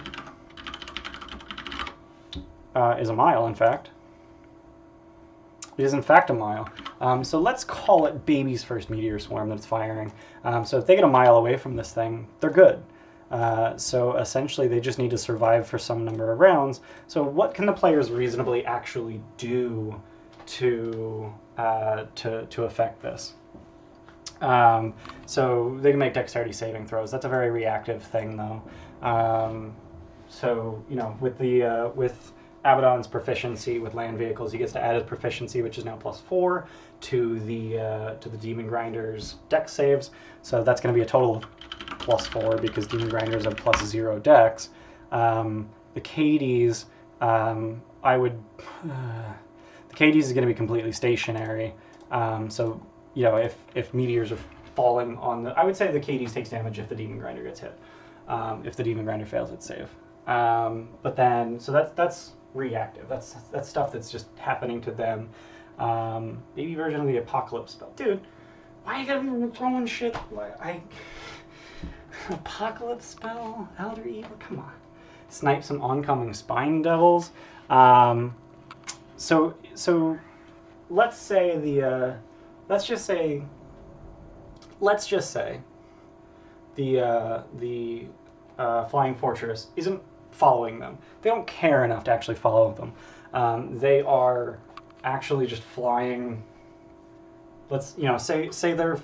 is a mile, in fact. It is, in fact, a mile. So let's call it baby's first Meteor Swarm that it's firing. So if they get a mile away from this thing, they're good. So essentially, they just need to survive for some number of rounds. So what can the players reasonably actually do to affect this? So they can make dexterity saving throws. That's a very reactive thing, though. So with Abaddon's proficiency with land vehicles, he gets to add his proficiency, which is now +4 to the Demon Grinder's dex saves. So that's going to be a total of +4 because Demon Grinders have +0 dex. The Cadies, the Cadies is going to be completely stationary. So if meteors are falling on I would say the Cadies takes damage if the Demon Grinder gets hit. If the Demon Grinder fails its save. But then, so that's reactive. That's stuff that's just happening to them. Baby version of the Apocalypse spell. Dude, why you gotta be throwing shit? Apocalypse spell? Elder Evil? Come on. Snipe some oncoming Spine Devils. So let's say let's just say the Flying Fortress isn't following them. They don't care enough to actually follow them. They are actually just flying. Let's say they're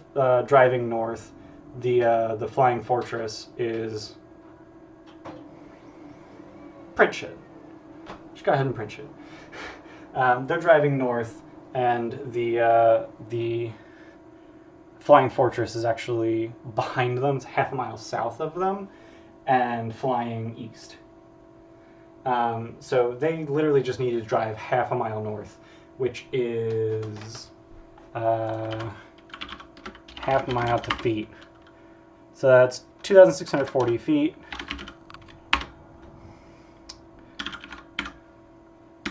driving north. The Flying Fortress is print shit. Just go ahead and print shit. They're driving north, and the Flying Fortress is actually behind them. It's half a mile south of them, and flying east. So they literally just need to drive half a mile north, which is half a mile to feet. So that's 2,640 feet.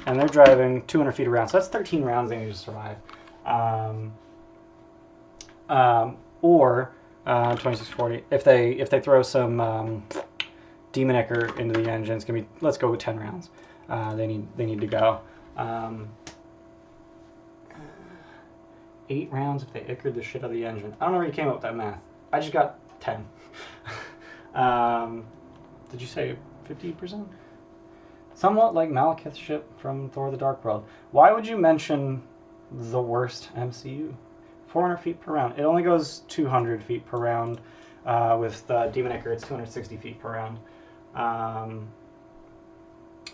And they're driving 200 feet around. So that's 13 rounds they need to survive. Or 2640. If they throw some Demon Ichor into the engine, it's gonna be, let's go with 10 rounds. They need to go. 8 rounds if they Ichored the shit out of the engine. I don't know where you came up with that math. I just got 10. Did you say 50%? Somewhat like Malekith's ship from Thor the Dark World. Why would you mention the worst MCU? 400 feet per round. It only goes 200 feet per round. With Demon Ichor, it's 260 feet per round.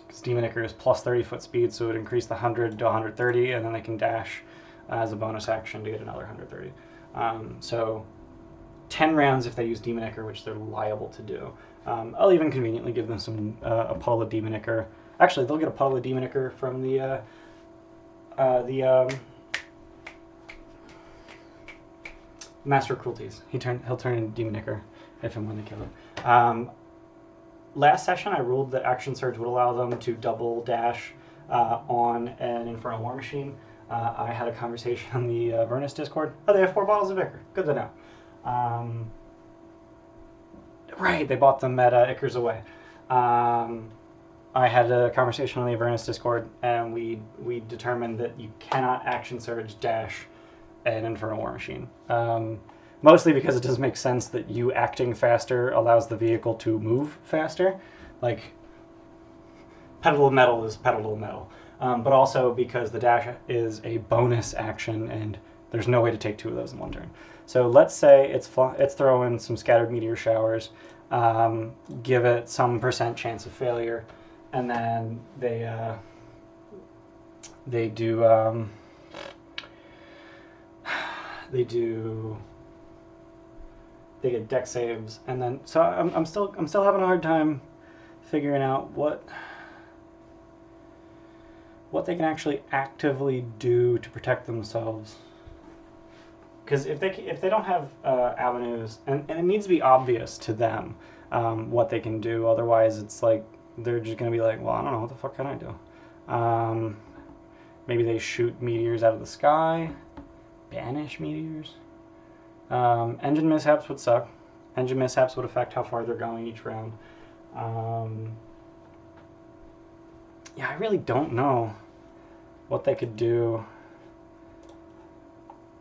Because Demon Ichor is plus 30 foot speed, so it would increase the 100 to 130, and then they can dash as a bonus action to get another 130. So 10 rounds if they use Demon Ichor, which they're liable to do. I'll even conveniently give them some a puddle of Demon Ichor. Actually, they'll get a puddle of Demon Ichor from the Master of Cruelties. He'll turn into Demon Ichor if and when they kill him. Last session, I ruled that Action Surge would allow them to double dash on an Infernal War Machine. I had a conversation on the Vernus Discord. Oh, they have 4 bottles of Ichor. Good to know. Right, they bought them at Ichor's Away. I had a conversation on the Avernus Discord, and we determined that you cannot action surge dash an Infernal War Machine. Mostly because it doesn't make sense that you acting faster allows the vehicle to move faster. Like, pedal to metal is pedal to metal. But also because the dash is a bonus action, and there's no way to take two of those in one turn. So let's say it's throwing some scattered meteor showers, give it some % chance of failure, and then they get dex saves, and then so I'm still having a hard time figuring out what they can actually actively do to protect themselves. Because if they don't have avenues, and it needs to be obvious to them what they can do, otherwise it's like they're just going to be like, well, I don't know, what the fuck can I do? Maybe they shoot meteors out of the sky, banish meteors. Engine mishaps would suck. Engine mishaps would affect how far they're going each round. Yeah, I really don't know what they could do.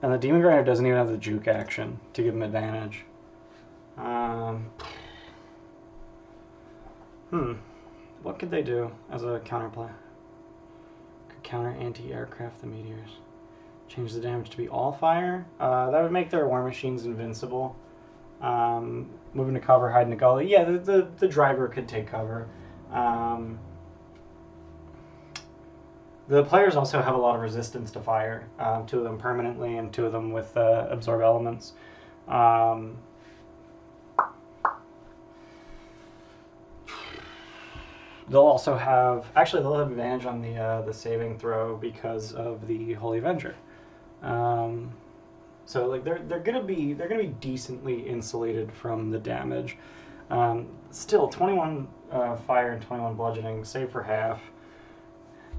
And the Demon Grinder doesn't even have the juke action to give them advantage. What could they do as a counterplay? Could counter anti-aircraft the meteors. Change the damage to be all fire. That would make their war machines invincible. Moving to cover, hide in a gully. Yeah, the driver could take cover. The players also have a lot of resistance to fire. 2 of them permanently, and 2 of them with absorb elements. They'll also have they'll have advantage on the saving throw because of the Holy Avenger. So like they're gonna be decently insulated from the damage. Still 21 fire and 21 bludgeoning, save for half.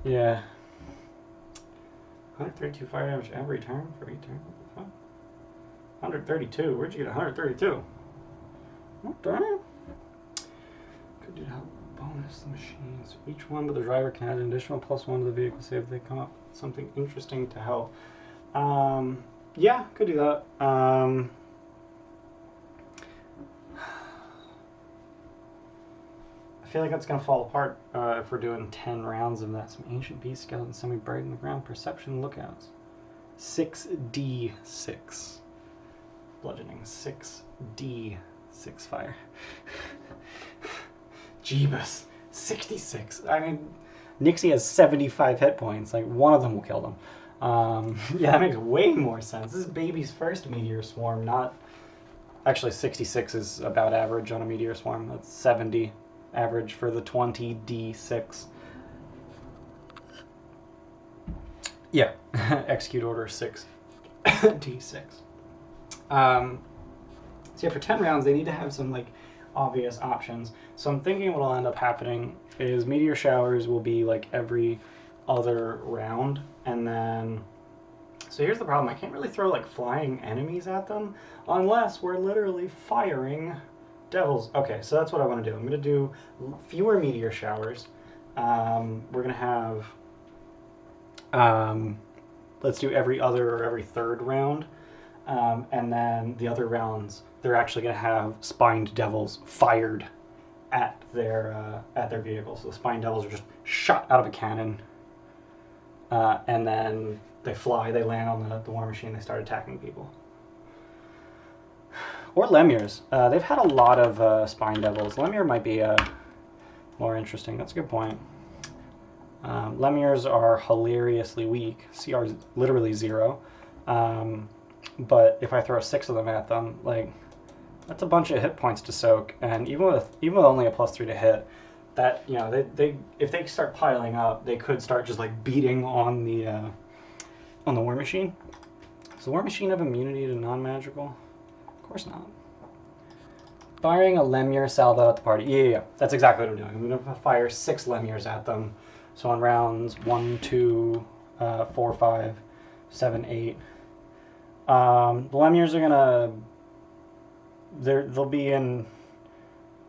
Yeah. 132 fire damage every turn for 8 turns. What the fuck? 132. Where'd you get 132? What the hell? Could do help bonus the machines. Each one but the driver can add an additional +1 to the vehicle save if they come up with something interesting to help. Yeah, could do that. I feel like that's going to fall apart if we're doing 10 rounds of that. Some ancient beast skeleton, semi-bright in the ground, perception lookouts. 6d6. Bludgeoning. 6d6 fire. Jeebus. 66. I mean, Nixie has 75 hit points. Like, one of them will kill them. Yeah, that makes way more sense. This is baby's first meteor swarm, not... Actually, 66 is about average on a meteor swarm. That's 70 average for the 20d6. Yeah, execute order 6 d6. So yeah, for 10 rounds, they need to have some like obvious options. So I'm thinking what'll end up happening is meteor showers will be like every other round, and then so here's the problem. I can't really throw like flying enemies at them unless we're literally firing devils. Okay, so that's what I want to do. I'm going to do fewer meteor showers. We're going to have let's do every other or every third round, and then the other rounds they're actually going to have spined devils fired at their vehicles. So the spined devils are just shot out of a cannon, and then they fly, they land on the war machine, they start attacking people. Or Lemures. They've had a lot of spine devils. Lemure might be more interesting. That's a good point. Lemures are hilariously weak. CR is literally 0. But if I throw 6 of them at them, like, that's a bunch of hit points to soak. And even with only a +3 to hit, that, you know, they if they start piling up, they could start just like beating on the war machine. Does the war machine have immunity to non-magical? Of course not. Firing a Lemure salvo at the party. Yeah. That's exactly what I'm doing. I'm going to fire 6 Lemures at them. So on rounds 1, 2, 4, 5, 7, 8. The Lemures are going to... They'll be in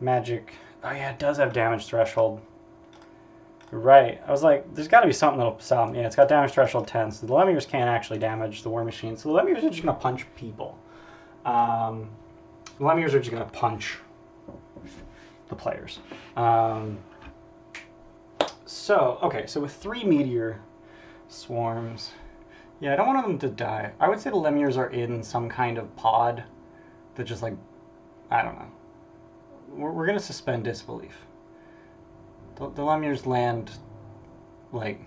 magic... Oh yeah, it does have damage threshold. Right. I was like, there's got to be something that'll stop me. Yeah, it's got damage threshold 10, so the Lemures can't actually damage the War Machine. So the Lemures are just going to punch people. The Lemures are just going to punch the players. Okay, so with 3 Meteor Swarms, yeah, I don't want them to die. I would say the Lemures are in some kind of pod that just, like, I don't know. We're going to suspend disbelief. The Lemures land, like,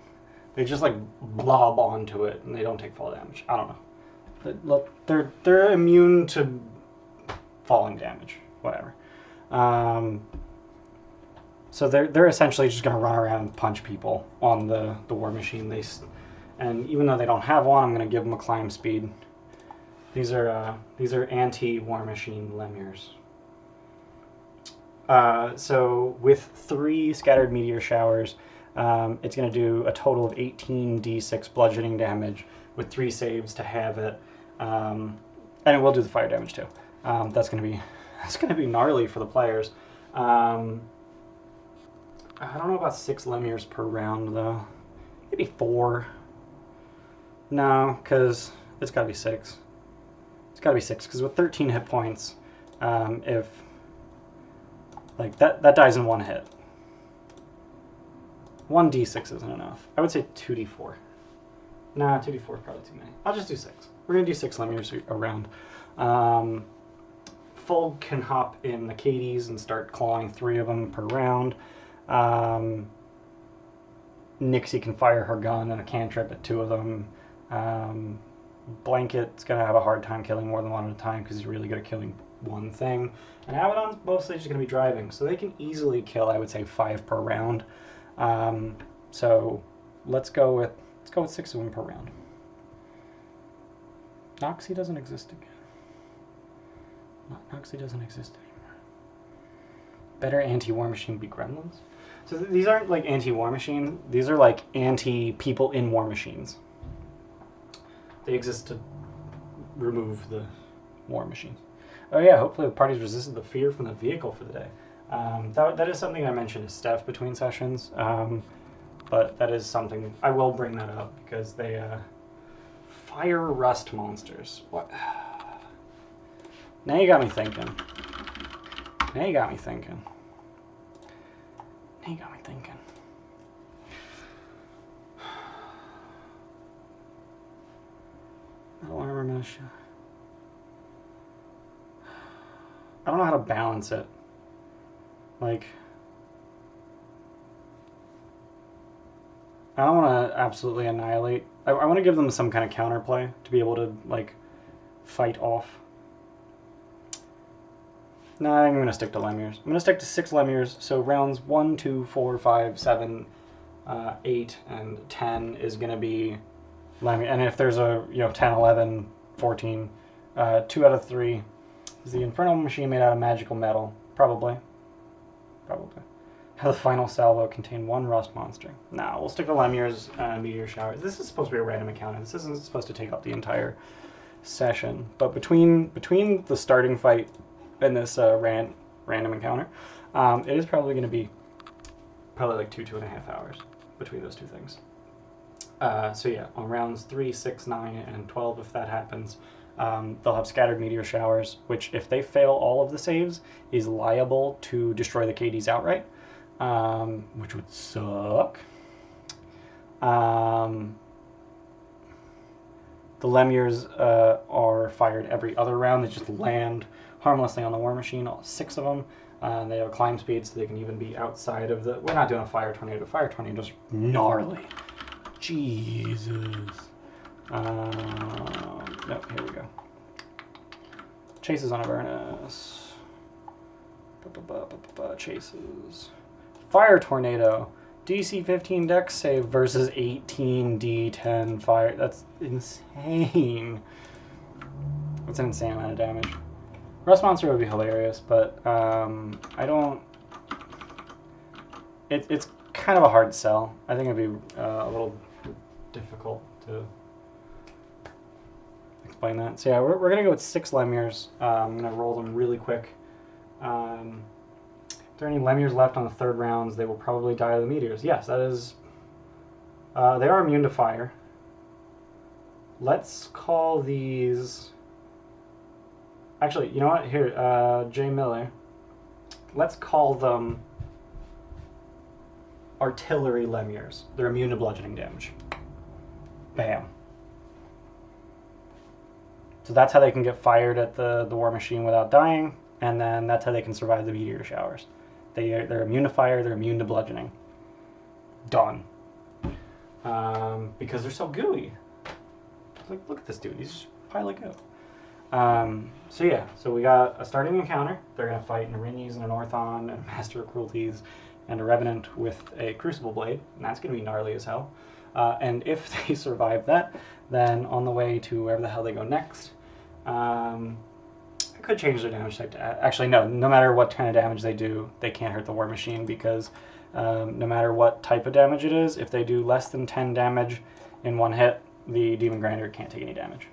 they just, like, blob onto it and they don't take fall damage. I don't know. They're immune to falling damage. Whatever. So they're essentially just going to run around and punch people on the War Machine. And even though they don't have one, I'm going to give them a climb speed. These are anti-War Machine Lemures. So with 3 Scattered Meteor Showers, it's going to do a total of 18 d6 bludgeoning damage with 3 saves to have it. And it will do the fire damage too. That's going to be gnarly for the players. I don't know about 6 Lemures per round though. Maybe 4. No, because it's got to be 6. It's got to be 6 because with 13 hit points, if like that dies in 1 hit. 1 d6 isn't enough. I would say 2d4. Nah, 2d4 is probably too many. I'll just do 6. We're gonna do 6 Lemures around. Fulg can hop in the Cadies and start clawing 3 of them per round. Nixie can fire her gun and a cantrip at 2 of them. Blanket's going to have a hard time killing more than 1 at a time because he's really good at killing one thing. And Abaddon's mostly just going to be driving, so they can easily kill, I would say, 5 per round. So let's go with 6 of them per round. Noxie doesn't exist again. Noxie doesn't exist anymore. Better anti-War Machine be Gremlins? So these aren't like anti-War Machine. These are like anti-people in War Machines. They exist to remove the War Machines. Oh yeah, hopefully the party's resisted the fear from the vehicle for the day. That is something I mentioned to Steph between sessions. But that is something, I will bring that up because they fire rust monsters. What? Now you got me thinking. Now you got me thinking. Metal armor mesh. I don't know how to balance it. Like, I don't want to absolutely annihilate. I want to give them some kind of counterplay to be able to, like, fight off. No, I'm going to stick to Lemures. I'm going to stick to 6 Lemures. So rounds 1, 2, 4, 5, 7, 8, and 10 is going to be Lemure. And if there's a 10, 11, 14, 2 out of 3 is the Infernal Machine made out of magical metal. Probably. How the final salvo contain 1 rust monster. Nah, we'll stick to Lemures and Meteor Showers. This is supposed to be a random encounter. This isn't supposed to take up the entire session. But between the starting fight and this random encounter, it is probably going to be like 2.5 hours between those 2 things. So yeah, on rounds 3, 6, 9, and 12, if that happens, they'll have Scattered Meteor Showers, which if they fail all of the saves, is liable to destroy the KDs outright, which would suck. The Lemures are fired every other round. They just land harmlessly on the War Machine, all 6 of them. They have a climb speed, so they can even be outside of the... We're not doing a Fire Tornado. Fire Tornado's gnarly. Jesus. No, here we go. Chases on Avernus. Chases. Fire Tornado. DC 15 Dex save versus 18 D10 fire. That's insane. That's an insane amount of damage. Rust Monster would be hilarious, but I don't... It's kind of a hard sell. I think it'd be a little difficult to explain that. So yeah, we're going to go with 6 Lemures. I'm going to roll them really quick. If there are any Lemures left on the third rounds, they will probably die to the meteors. Yes, that is... they are immune to fire. Let's call these... Actually, you know what? Here, Jay Miller. Let's call them artillery Lemures. They're immune to bludgeoning damage. Bam. So that's how they can get fired at the war machine without dying, and then that's how they can survive the meteor showers. They're immune to fire, they're immune to bludgeoning. Done. Because they're so gooey. Like, look at this dude, he's just a pile of goo. So yeah, so we got a starting encounter. They're going to fight an Erinyes and an Orthon, and a Master of Cruelties, and a Revenant with a Crucible Blade, and that's going to be gnarly as hell. And if they survive that, then on the way to wherever the hell they go next, I could change their damage type to... Actually, no matter what kind of damage they do, they can't hurt the War Machine, because no matter what type of damage it is, if they do less than 10 damage in one hit, the Demon Grinder can't take any damage.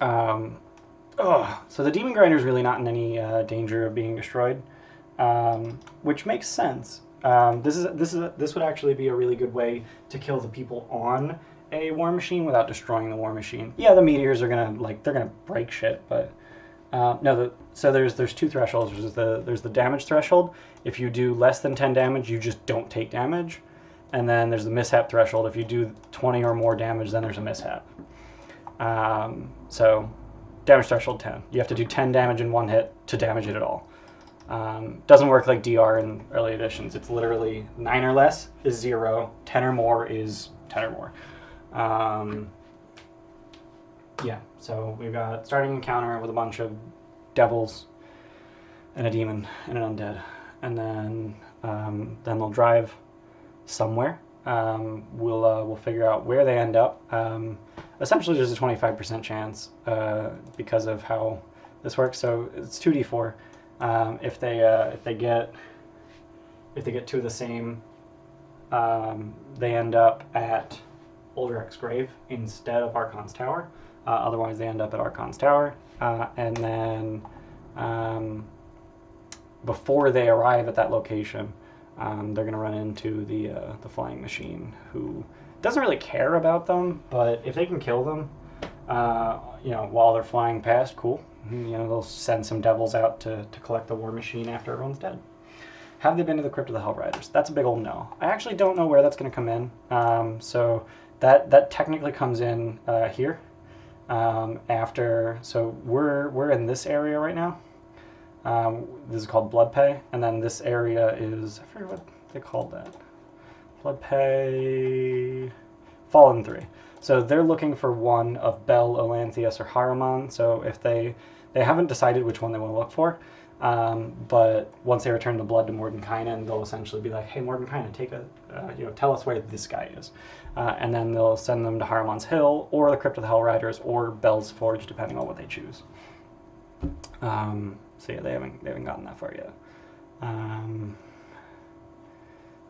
So the Demon Grinder is really not in any danger of being destroyed, which makes sense. This would actually be a really good way to kill the people on a War Machine without destroying the War Machine. Yeah, the meteors are gonna they're gonna break shit, but no. So there's two thresholds. There's the damage threshold. If you do less than 10 damage, you just don't take damage, and then there's the mishap threshold. If you do 20 or more damage, then there's a mishap. So damage threshold 10. You have to do 10 damage in one hit to damage it at all. Doesn't work like DR in early editions. It's literally 9 or less is 0, 10 or more is 10 or more. Yeah, so we've got starting encounter with a bunch of devils and a demon and an undead, and then they'll drive somewhere. We'll figure out where they end up. Essentially, there's a 25% chance because of how this works. So it's 2d4. If they get two of the same, they end up at Uldrek's grave instead of Archons Tower. Otherwise, they end up at Archons Tower, and then before they arrive at that location, they're going to run into the flying machine, who doesn't really care about them, but if they can kill them, while they're flying past, cool. They'll send some devils out to collect the War Machine after everyone's dead. Have they been to the Crypt of the Hellriders? That's a big old no. I actually don't know where that's going to come in. So that technically comes in here after. So we're in this area right now. This is called Blood Pay, and then this area is, I forget what they called that. Blood Pay Fallen 3. So they're looking for one of Bel, Olanthius, or Haruman. So if they haven't decided which one they want to look for, but once they return the blood to Mordenkainen, they'll essentially be like, hey, Mordenkainen, tell us where this guy is. And then they'll send them to Haruman's Hill, or the Crypt of the Hellriders, or Bel's Forge, depending on what they choose. So yeah, they haven't gotten that far yet.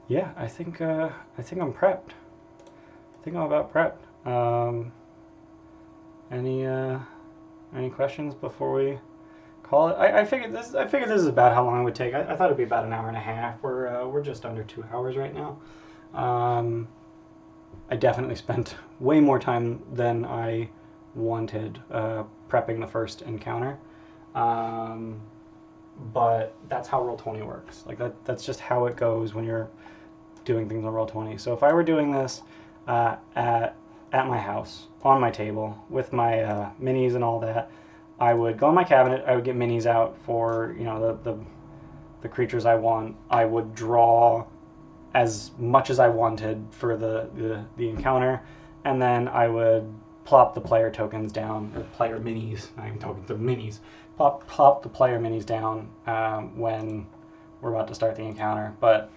Yeah, I think I'm prepped. I think I'm about prepped. Any questions before we call it? I figured this is about how long it would take. I thought it'd be about an hour and a half. We're just under 2 hours right now. I definitely spent way more time than I wanted prepping the first encounter. But that's how Roll20 works. Like that's just how it goes when you're doing things on Roll20. So if I were doing this at my house, on my table, with my minis and all that, I would go in my cabinet, I would get minis out for, the creatures I want. I would draw as much as I wanted for the encounter, and then I would plop the player tokens down, or player minis, not even tokens, they're minis. Plop the player minis down when we're about to start the encounter, but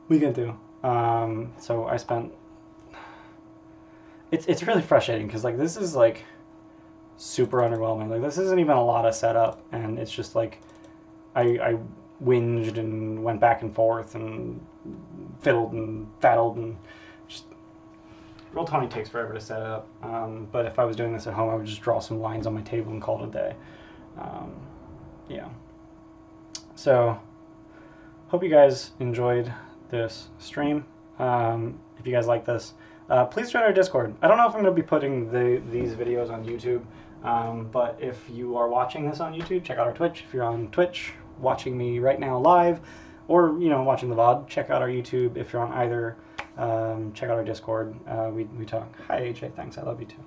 we can do. So I spent... It's really frustrating, because this is super underwhelming. This isn't even a lot of setup, and it's just I whinged and went back and forth and fiddled and battled, and just Roll20 takes forever to set up. But if I was doing this at home, I would just draw some lines on my table and call it a day. Yeah. So hope you guys enjoyed this stream. If you guys like this, please join our Discord. I don't know if I'm going to be putting these videos on YouTube, but if you are watching this on YouTube, check out our Twitch. If you're on Twitch watching me right now live, or watching the VOD, check out our YouTube. If you're on either, check out our Discord. We talk. Hi AJ, thanks. I love you too.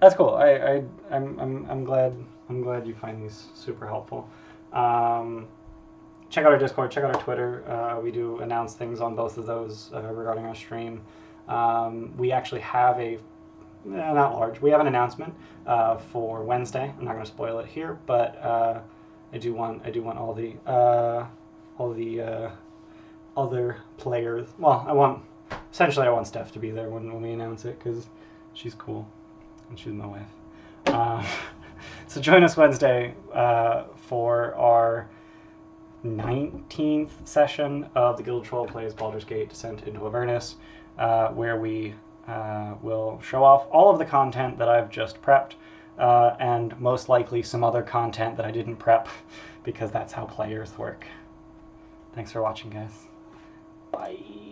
That's cool. I'm glad you find these super helpful. Check out our Discord. Check out our Twitter. We do announce things on both of those regarding our stream. We actually have we have an announcement for Wednesday. I'm not going to spoil it here, but I do want all the other players. Well, I want Steph to be there when we announce it because she's cool and she's my wife. So join us Wednesday for our 19th session of the Guild Troll Plays Baldur's Gate Descent into Avernus, where we will show off all of the content that I've just prepped, and most likely some other content that I didn't prep, because that's how players work. Thanks for watching, guys. Bye.